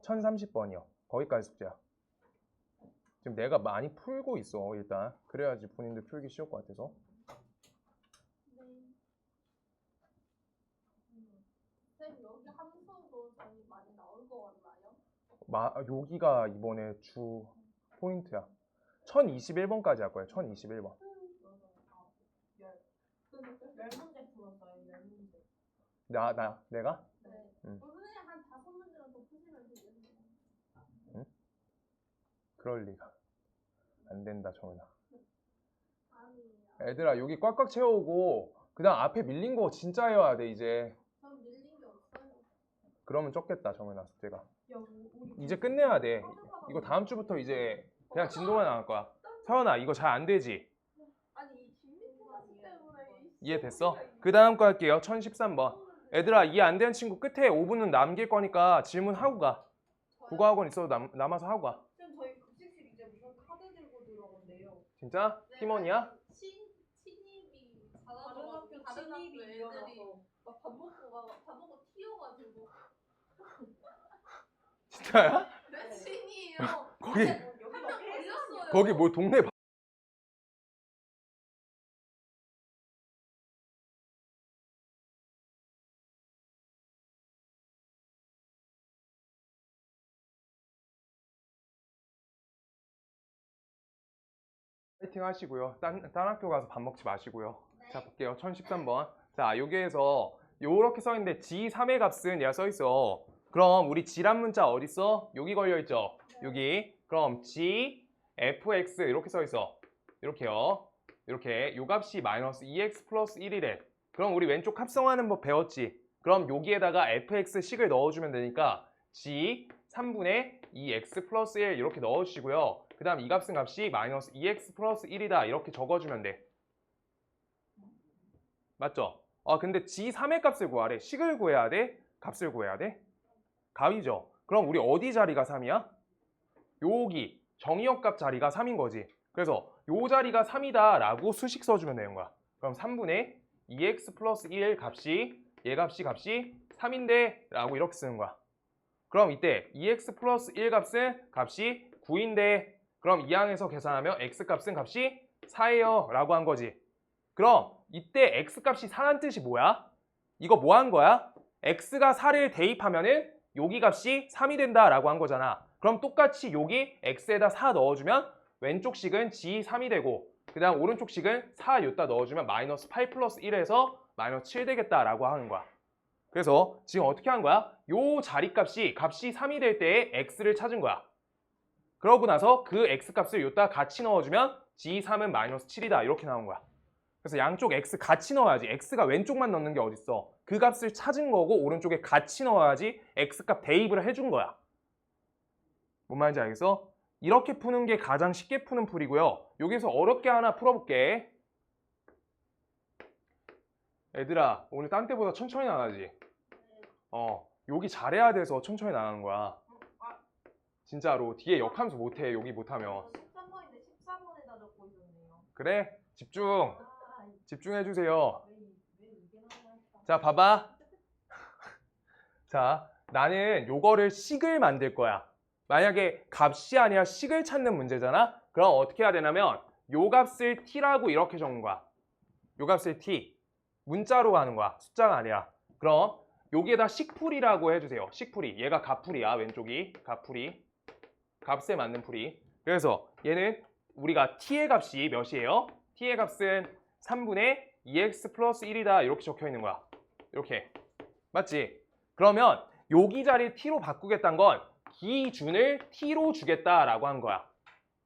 1030번이요. 거기까지 숙제야. 지금 내가 많이 풀고 있어 일단. 그래야지 본인들 풀기 쉬울 것 같아서. 쌤 여기 함수도 저희 많이 나올 거 같나요? 여기가 이번에 주 포인트야. 1021번까지 할 거예요. 1021번. 열 문제 풀었어요. 열 문제. 내가? 네. 응. 선생님 한 5문제는 더 푸시면 되겠네요. 응? 그럴 리가. 안 된다 정은아. 아니에요. 애들아 여기 꽉꽉 채우고 그다음 앞에 밀린 거 진짜 해야 돼 이제. 전 밀린 게 없어요. 그러면 적겠다 정은아 숙제가. 야, 우리 이제 끝내야 돼. 이거 다음 주부터 이제 그냥 진도만 나갈 거야. 서연아 이거 잘 안 되지? 아니 이 김민수 가시 때문에 이해됐어? 그 다음 거 할게요. 1013번. 애들아 이해 안 되는 친구 끝에 5분은 남길 거니까 질문하고 가. 국어학원 있어도 남아서 하고 가. 쌤 저희 급식실 이제 무슨 카드 들고 들어온대요. 진짜? 팀원이야? 친입이 다른 학교 친입이 애들이 일어나서 막 밥 먹고 튀어가지고 진짜야? 몇 친이에요. 거기 한명 걸렸어요. 거기 뭐 동네 파이팅 하시고요. 딴 학교 가서 밥 먹지 마시고요. 자 볼게요. 1013번. 자 여기에서 요렇게 써 있는데 G3의 값은 얘가 써 있어. 그럼 우리 G란 문자 어디 있어? 여기 걸려 있죠. 여기. 그럼 G fx 이렇게 써 있어. 이렇게요. 이렇게 요 값이 마이너스 2x 플러스 1이래. 그럼 우리 왼쪽 합성하는 법 배웠지? 그럼 여기에다가 fx식을 넣어주면 되니까 g 3분의 2x 플러스 1 이렇게 넣어주시고요. 그 다음 이 값은 값이 마이너스 2x 플러스 1이다 이렇게 적어주면 돼. 맞죠? 근데 g3의 값을 구하래. 식을 구해야 돼? 값을 구해야 돼? 값이죠. 그럼 우리 어디 자리가 3이야? 여기 정의역 값 자리가 3인 거지. 그래서 요 자리가 3이다 라고 수식 써주면 되는 거야. 그럼 3분의 2x 플러스 1 값이 얘 값이 3인데 라고 이렇게 쓰는 거야. 그럼 이때 2x 플러스 1 값이 9인데 그럼 이 항에서 계산하면 x 값은 값이 4예요 라고 한 거지. 그럼 이때 x 값이 4란 뜻이 뭐야? 이거 뭐 한 거야? x가 4를 대입하면은 여기 값이 3이 된다 라고 한 거잖아. 그럼 똑같이 여기 x에다 4 넣어주면 왼쪽 식은 g3이 되고 그 다음 오른쪽 식은 4 여기다 넣어주면 마이너스 8 플러스 1에서 마이너스 7 되겠다 라고 하는 거야. 그래서 지금 어떻게 한 거야? 요 자리값이 3이 될 때에 x를 찾은 거야. 그러고 나서 그 x 값을 여기다 같이 넣어주면 g3은 마이너스 7이다 이렇게 나온 거야. 그래서 양쪽 x 같이 넣어야지. x가 왼쪽만 넣는 게 어딨어. 그 값을 찾은 거고 오른쪽에 같이 넣어야지 x값 대입을 해준 거야. 뭔 말인지 알겠어? 이렇게 푸는 게 가장 쉽게 푸는 풀이고요. 여기서 어렵게 하나 풀어볼게. 얘들아 오늘 딴 때보다 천천히 나가지? 여기 잘해야 돼서 천천히 나가는 거야. 진짜로 뒤에 역함수 못해. 여기 못하면. 13번인데 14번에다 적고 있었네요. 그래? 집중해주세요. 왜 이게 나오나 했다. 자 봐봐. 자 나는 요거를 식을 만들 거야. 만약에 값이 아니라 식을 찾는 문제잖아? 그럼 어떻게 해야 되냐면 요 값을 t라고 이렇게 적는 거야. 요 값을 t. 문자로 하는 거야. 숫자가 아니라. 그럼 여기에다 식풀이라고 해주세요. 식풀이. 얘가 값풀이야. 왼쪽이 값풀이. 값에 맞는 풀이. 그래서 얘는 우리가 t의 값이 몇이에요? t의 값은 3분의 2x 플러스 1이다. 이렇게 적혀 있는 거야. 이렇게. 맞지? 그러면 여기 자리 t로 바꾸겠다는 건 기준을 t로 주겠다라고 한 거야.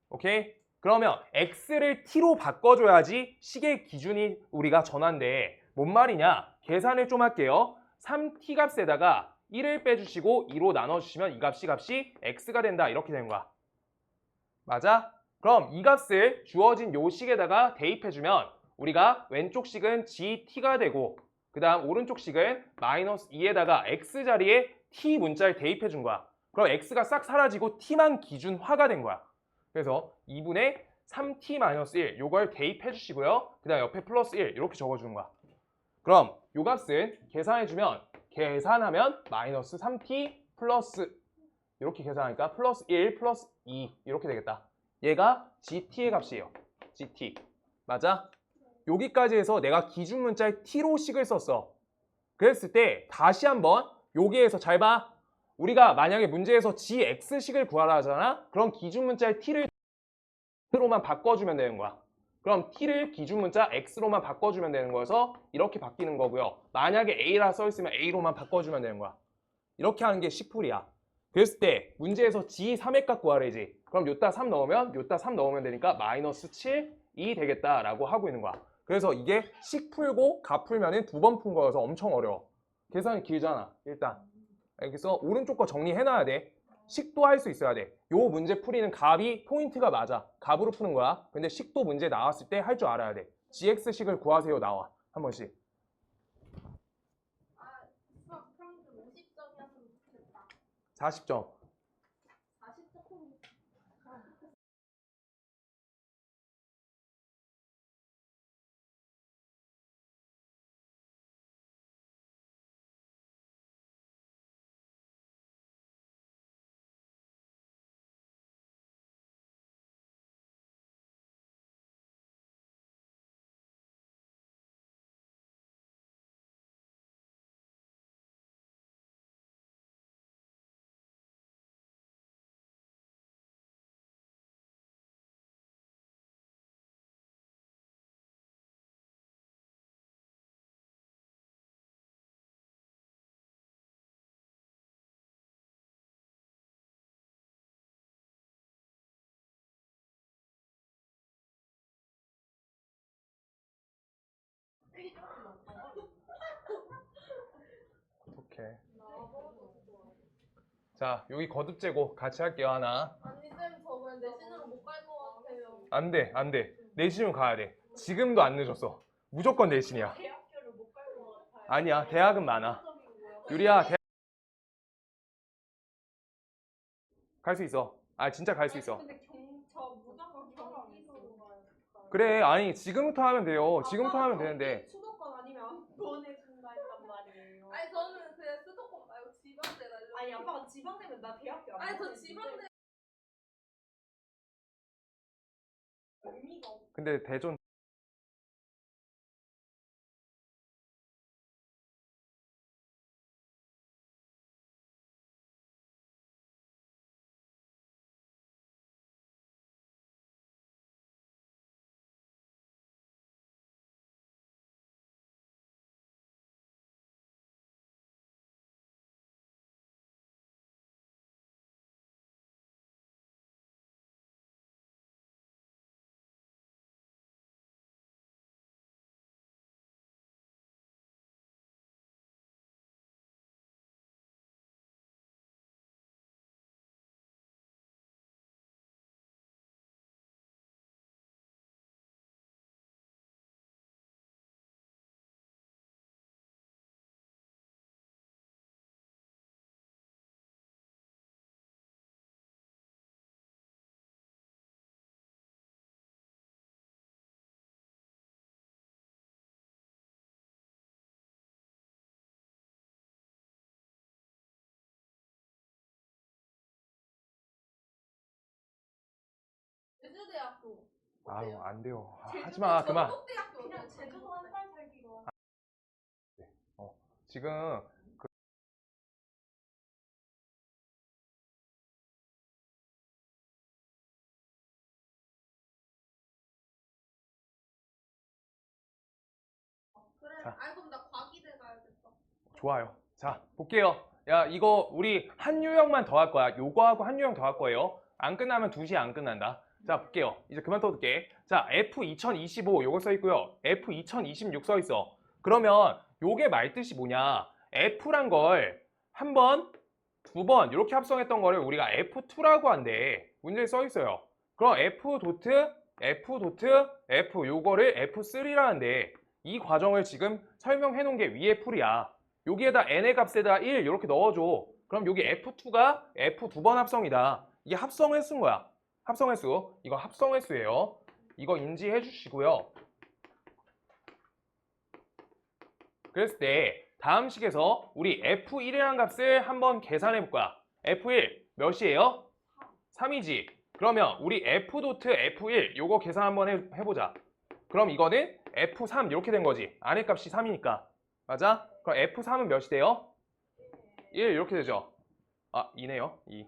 오케이? 그러면 x를 t로 바꿔줘야지 식의 기준이 우리가 전환돼. 뭔 말이냐? 계산을 좀 할게요. 3t 값에다가 1을 빼주시고 2로 나눠주시면 이 값이 x가 된다. 이렇게 되는 거야. 맞아? 그럼 이 값을 주어진 요 식에다가 대입해주면 우리가 왼쪽 식은 gt가 되고 그 다음 오른쪽 식은 마이너스 2에다가 x 자리에 t 문자를 대입해준 거야. 그럼 x가 싹 사라지고 t만 기준화가 된 거야. 그래서 2분의 3t-1 요걸 대입해 주시고요. 그 다음 옆에 플러스 1 이렇게 적어주는 거야. 그럼 요 값은 계산하면 마이너스 3t 플러스 이렇게 계산하니까 플러스 1 플러스 2 이렇게 되겠다. 얘가 gt의 값이에요. gt. 맞아? 여기까지 해서 내가 기준 문자에 t로 식을 썼어. 그랬을 때 다시 한번 여기에서 잘 봐. 우리가 만약에 문제에서 gx식을 구하라 하잖아? 그럼 기준 문자에 t를 x로만 바꿔주면 되는 거야. 그럼 t를 기준 문자 x로만 바꿔주면 되는 거여서 이렇게 바뀌는 거고요. 만약에 a라 써있으면 a로만 바꿔주면 되는 거야. 이렇게 하는 게 식풀이야. 그랬을 때 문제에서 g3의 값 구하래지. 그럼 요따 3 넣으면 되니까 마이너스 7이 되겠다라고 하고 있는 거야. 그래서 이게 식 풀고 값 풀면은 2번 푼 거여서 엄청 어려워. 계산이 길잖아. 일단 여기서 오른쪽 거 정리해놔야 돼. 식도 할 수 있어야 돼. 요 문제 풀이는 값이 포인트가 맞아. 값으로 푸는 거야. 근데 식도 문제 나왔을 때 할 줄 알아야 돼. gx식을 구하세요 나와. 한 번씩. 수학 평균 50점이었으면 좋겠다. 40점. 자, 여기 거듭제곱 같이 할게요. 하나. 아니 쌤 저 그냥 내신으로 못 갈 것 같아요. 안 돼, 안 돼. 내신으로 가야 돼. 지금도 안 늦었어. 무조건 내신이야. 대학교를 못 갈 것 같아요. 아니야, 대학은 많아. 유리야, 갈 수 있어. 아, 진짜 갈 수 있어. 근데 저 무조건 경기도로 가요. 그래, 아니, 지금부터 하면 돼요. 지금부터 하면 되는데. 수도권 아니면 안 보내준다 했단 말이에요. 아니 저는 그냥 수도권 말고 지방대 날려. 아니 아빠가 지방대면 나 대학교 안 아니 저 지방대 의미가 없어. 근데 대전 제주대학교. 아유, 안 돼요. 하지 마, 그만. 전북대학교 그냥 제주도 한 달 살기로. 지금 그래. 자. 아이 그럼 나 과기대 가야겠다. 좋아요. 자, 볼게요. 야, 이거 우리 한 유형만 더 할 거야. 요거하고 한 유형 더 할 거예요. 안 끝나면 2시에 안 끝난다. 자, 볼게요. 이제 그만 떠들게. 자, F2025 요거 써 있고요. F2026 써 있어. 그러면 요게 말뜻이 뭐냐? F란 걸 한 번, 두 번 이렇게 합성했던 거를 우리가 F2라고 한대. 문제에 써 있어요. 그럼 F 도트, F 도트, F 요거를 F3라는데 이 과정을 지금 설명해 놓은 게 위에 풀이야. 여기에다 n의 값에다 1 이렇게 넣어줘. 그럼 여기 F2가 F 두 번 합성이다. 이게 합성 횟수인 거야. 합성 횟수. 이거 합성 횟수예요. 이거 인지해 주시고요. 그랬을 때 다음 식에서 우리 F1이라는 값을 한번 계산해 볼 거야. F1 몇이에요? 3이지. 그러면 우리 F 도트 F1 요거 계산 한번 해보자. 그럼 이거는 F3 이렇게 된 거지. 안의 값이 3이니까. 맞아? 그럼 F3은 몇이 돼요? 1 이렇게 되죠. 아, 2네요. 2.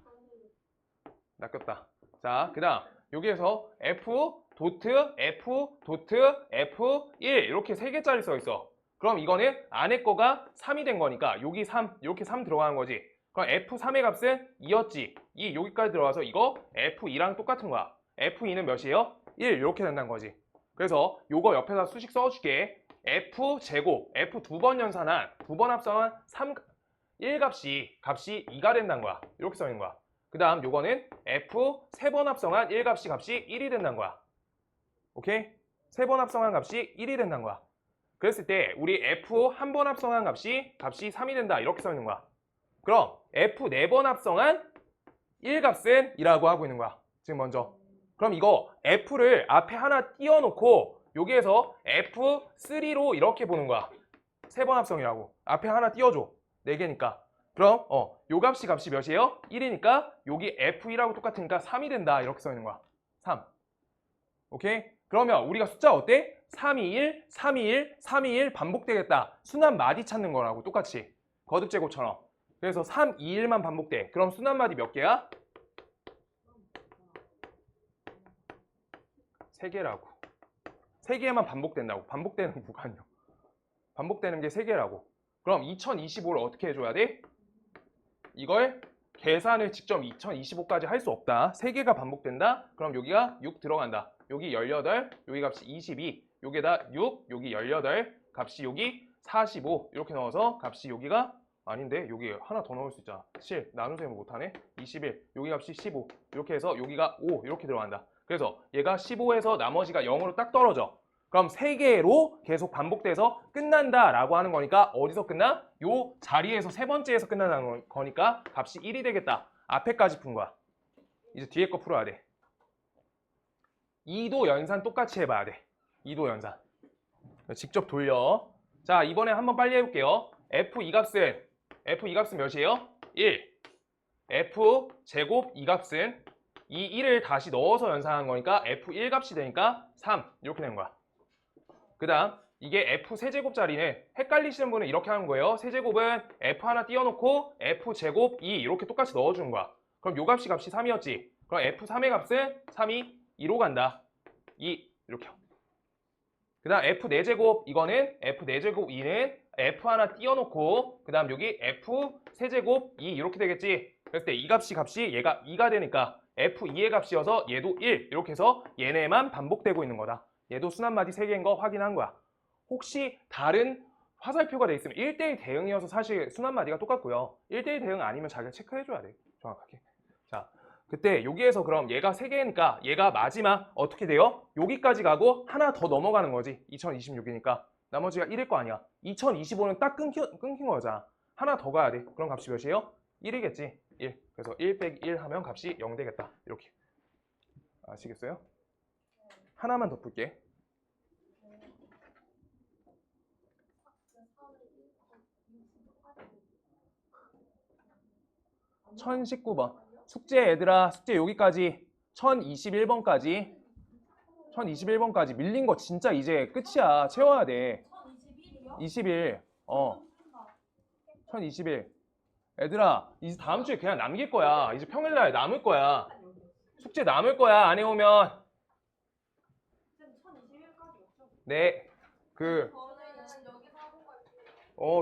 낚였다. 자, 그 다음 여기에서 F 도트 F 도트 F1 이렇게 3개짜리 써 있어. 그럼 이거는 안에 거가 3이 된 거니까 여기 3 이렇게 3 들어가는 거지. 그럼 F3의 값은 2였지. 2 여기까지 들어와서 이거 F2랑 똑같은 거야. F2는 몇이에요? 1 이렇게 된다는 거지. 그래서 요거 옆에다 수식 써줄게. F제곱, F 두 번 연산한, 두 번 합성한 1값이 2가 된다는 거야. 이렇게 써 있는 거야. 그 다음 요거는 F 세 번 합성한 1값이 1이 된다는 거야. 오케이? 세 번 합성한 값이 1이 된다는 거야. 그랬을 때 우리 F 한 번 합성한 값이 3이 된다. 이렇게 써 있는 거야. 그럼 F 네 번 합성한 1값은 이라고 하고 있는 거야. 지금 먼저. 그럼 이거 F를 앞에 하나 띄워놓고 여기에서 F3로 이렇게 보는 거야. 세 번 합성이라고. 앞에 하나 띄워줘. 4개니까. 그럼 요 값이 몇이에요? 1이니까 여기 F1하고 똑같으니까 3이 된다. 이렇게 써 있는 거야. 3. 오케이? 그러면 우리가 숫자 어때? 3, 2, 1, 3, 2, 1, 3, 2, 1 반복되겠다. 순환 마디 찾는 거라고 똑같이. 거듭제곱처럼. 그래서 3, 2, 1만 반복돼. 그럼 순환 마디 몇 개야? 3개라고. 3개만 반복된다고. 반복되는 구간이요. 반복되는 게 3개라고. 그럼 2025를 어떻게 해줘야 돼? 이걸 계산을 직접 2025까지 할 수 없다. 3개가 반복된다? 그럼 여기가 6 들어간다. 여기 18, 여기 값이 22, 여기다 6, 여기 18, 값이 여기 45 이렇게 넣어서 값이 여기가 아닌데 여기 하나 더 넣을 수 있잖아. 7 나누셈을 못하네. 21 여기 값이 15 이렇게 해서 여기가 5 이렇게 들어간다. 그래서 얘가 15에서 나머지가 0으로 딱 떨어져. 그럼 3개로 계속 반복돼서 끝난다 라고 하는 거니까 어디서 끝나? 요 자리에서 세 번째에서 끝난다는 거니까 값이 1이 되겠다. 앞에까지 푼 거야. 이제 뒤에 거 풀어야 돼. 2도 연산 똑같이 해봐야 돼. 2도 연산 직접 돌려. 자, 이번에 한번 빨리 해볼게요. F2 값은 몇이에요? 1. F 제곱 2 값은 이 1을 다시 넣어서 연산한 거니까 F1 값이 되니까 3 이렇게 된 거야. 그 다음 이게 F 세제곱짜리는 헷갈리시는 분은 이렇게 하는 거예요. 세제곱은 F 하나 띄워놓고 F 제곱 2 이렇게 똑같이 넣어주는 거야. 그럼 요 값이 3이었지. 그럼 F3의 값은 3이 2로 간다. 2 이렇게. 그 다음 F 4제곱 이거는 F 4제곱 2는 F 하나 띄워놓고 그 다음 여기 F 세제곱 2 이렇게 되겠지. 그랬을 때 이 값이 얘가 2가 되니까 F2의 값이어서 얘도 1 이렇게 해서 얘네만 반복되고 있는 거다. 얘도 순환마디 3개인 거 확인한 거야. 혹시 다른 화살표가 돼 있으면 1대1 대응이어서 사실 순환마디가 똑같고요. 1대1 대응 아니면 자기가 체크해줘야 돼. 정확하게. 자, 그때 여기에서 그럼 얘가 3개니까 얘가 마지막 어떻게 돼요? 여기까지 가고 하나 더 넘어가는 거지. 2026이니까. 나머지가 1일 거 아니야. 2025는 딱 끊긴 거잖아. 하나 더 가야 돼. 그럼 값이 몇이에요? 1이겠지. 1. 그래서 1 빼기 1 하면 값이 0 되겠다. 이렇게. 아시겠어요? 하나만 더 풀게. 1019번. 숙제 얘들아, 숙제 여기까지 1021번까지 밀린 거 진짜 이제 끝이야. 채워야 돼. 21. 1021. 얘들아, 이제 다음 주에 그냥 남길 거야. 이제 평일날 남을 거야. 숙제 남을 거야. 안 해오면. 네.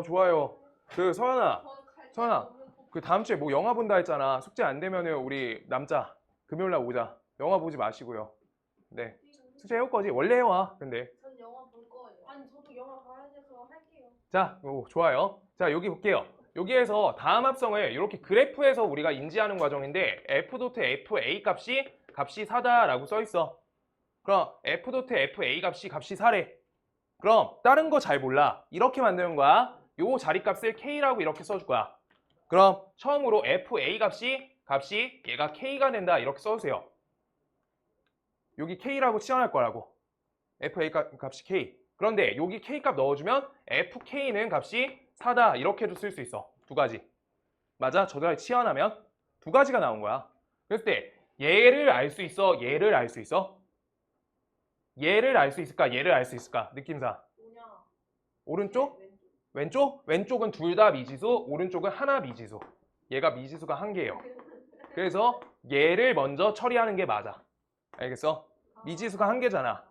좋아요. 서연아. 그 다음 주에 뭐 영화 본다 했잖아. 숙제 안 되면은 우리 남자. 금요일날 오자. 영화 보지 마시고요. 네. 숙제 해올 거지? 원래 해와. 근데. 전 영화 볼 거예요. 아니 저도 영화 봐야 돼서 할게요. 자, 좋아요. 자, 여기 볼게요. 여기에서 다음 합성을 이렇게 그래프에서 우리가 인지하는 과정인데 f.fa 값이 4다라고 써 있어. 그럼 f.fa 값이 4래. 그럼 다른 거 잘 몰라. 이렇게 만드는 거야. 요 자리값을 k라고 이렇게 써줄 거야. 그럼 처음으로 fa 값이 얘가 k가 된다 이렇게 써주세요. 여기 k라고 치환할 거라고. fa 값이 k. 그런데 여기 k 값 넣어주면 fk는 값이 4다 이렇게도 쓸 수 있어. 두 가지. 맞아? 저자리 치환하면 두 가지가 나온 거야. 그랬을 때 얘를 알 수 있어? 얘를 알 수 있어? 얘를 알 수 있을까? 얘를 알 수 있을까? 느낌상. 오른쪽? 왼쪽? 왼쪽은 둘 다 미지수, 오른쪽은 하나 미지수. 얘가 미지수가 한 개예요. 그래서 얘를 먼저 처리하는 게 맞아. 알겠어? 미지수가 한 개잖아.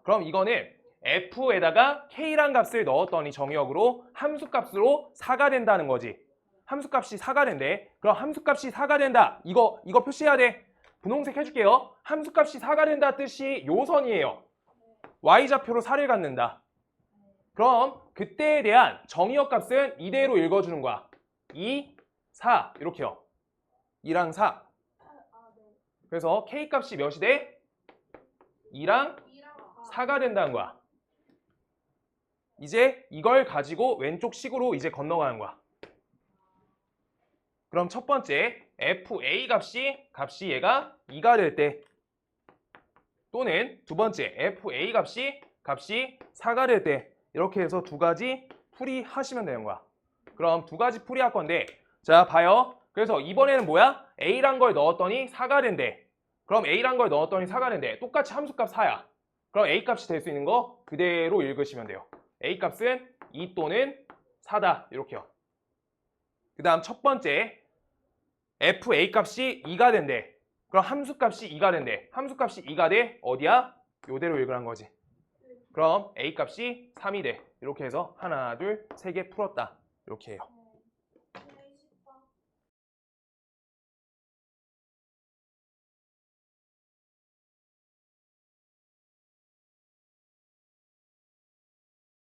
그럼 이거는 f에다가 k란 값을 넣었더니 정의역으로 함수값으로 4가 된다는 거지. 함수값이 4가 된대. 그럼 함수값이 4가 된다. 이거 표시해야 돼. 분홍색 해줄게요. 함수값이 4가 된다 뜻이 요 선이에요. y좌표로 4를 갖는다. 그럼 그때에 대한 정의역 값은 이대로 읽어주는 거야. 2, 4 이렇게요. 2랑 4. 그래서 k 값이 몇이 돼? 2랑 4가 된다는 거야. 이제 이걸 가지고 왼쪽 식으로 이제 건너가는 거야. 그럼 첫 번째 fa 값이 얘가 2가 될 때, 또는 두 번째 fa 값이 4가 될 때, 이렇게 해서 두 가지 풀이하시면 되는 거야. 그럼 두 가지 풀이할 건데, 자 봐요. 그래서 이번에는 뭐야? a란 걸 넣었더니 4가 된대. 그럼 a란 걸 넣었더니 4가 된대. 똑같이 함수값 4야. 그럼 a 값이 될 수 있는 거 그대로 읽으시면 돼요. a 값은 2 또는 4다 이렇게요. 그 다음 첫 번째 fa 값이 2가 된대. 그럼 함수값이 2가 된대. 함수값이 2가 돼? 어디야? 요대로 읽으란 거지. 그럼 a 값이 3이 돼. 이렇게 해서 하나, 둘, 세 개 풀었다. 이렇게 해요.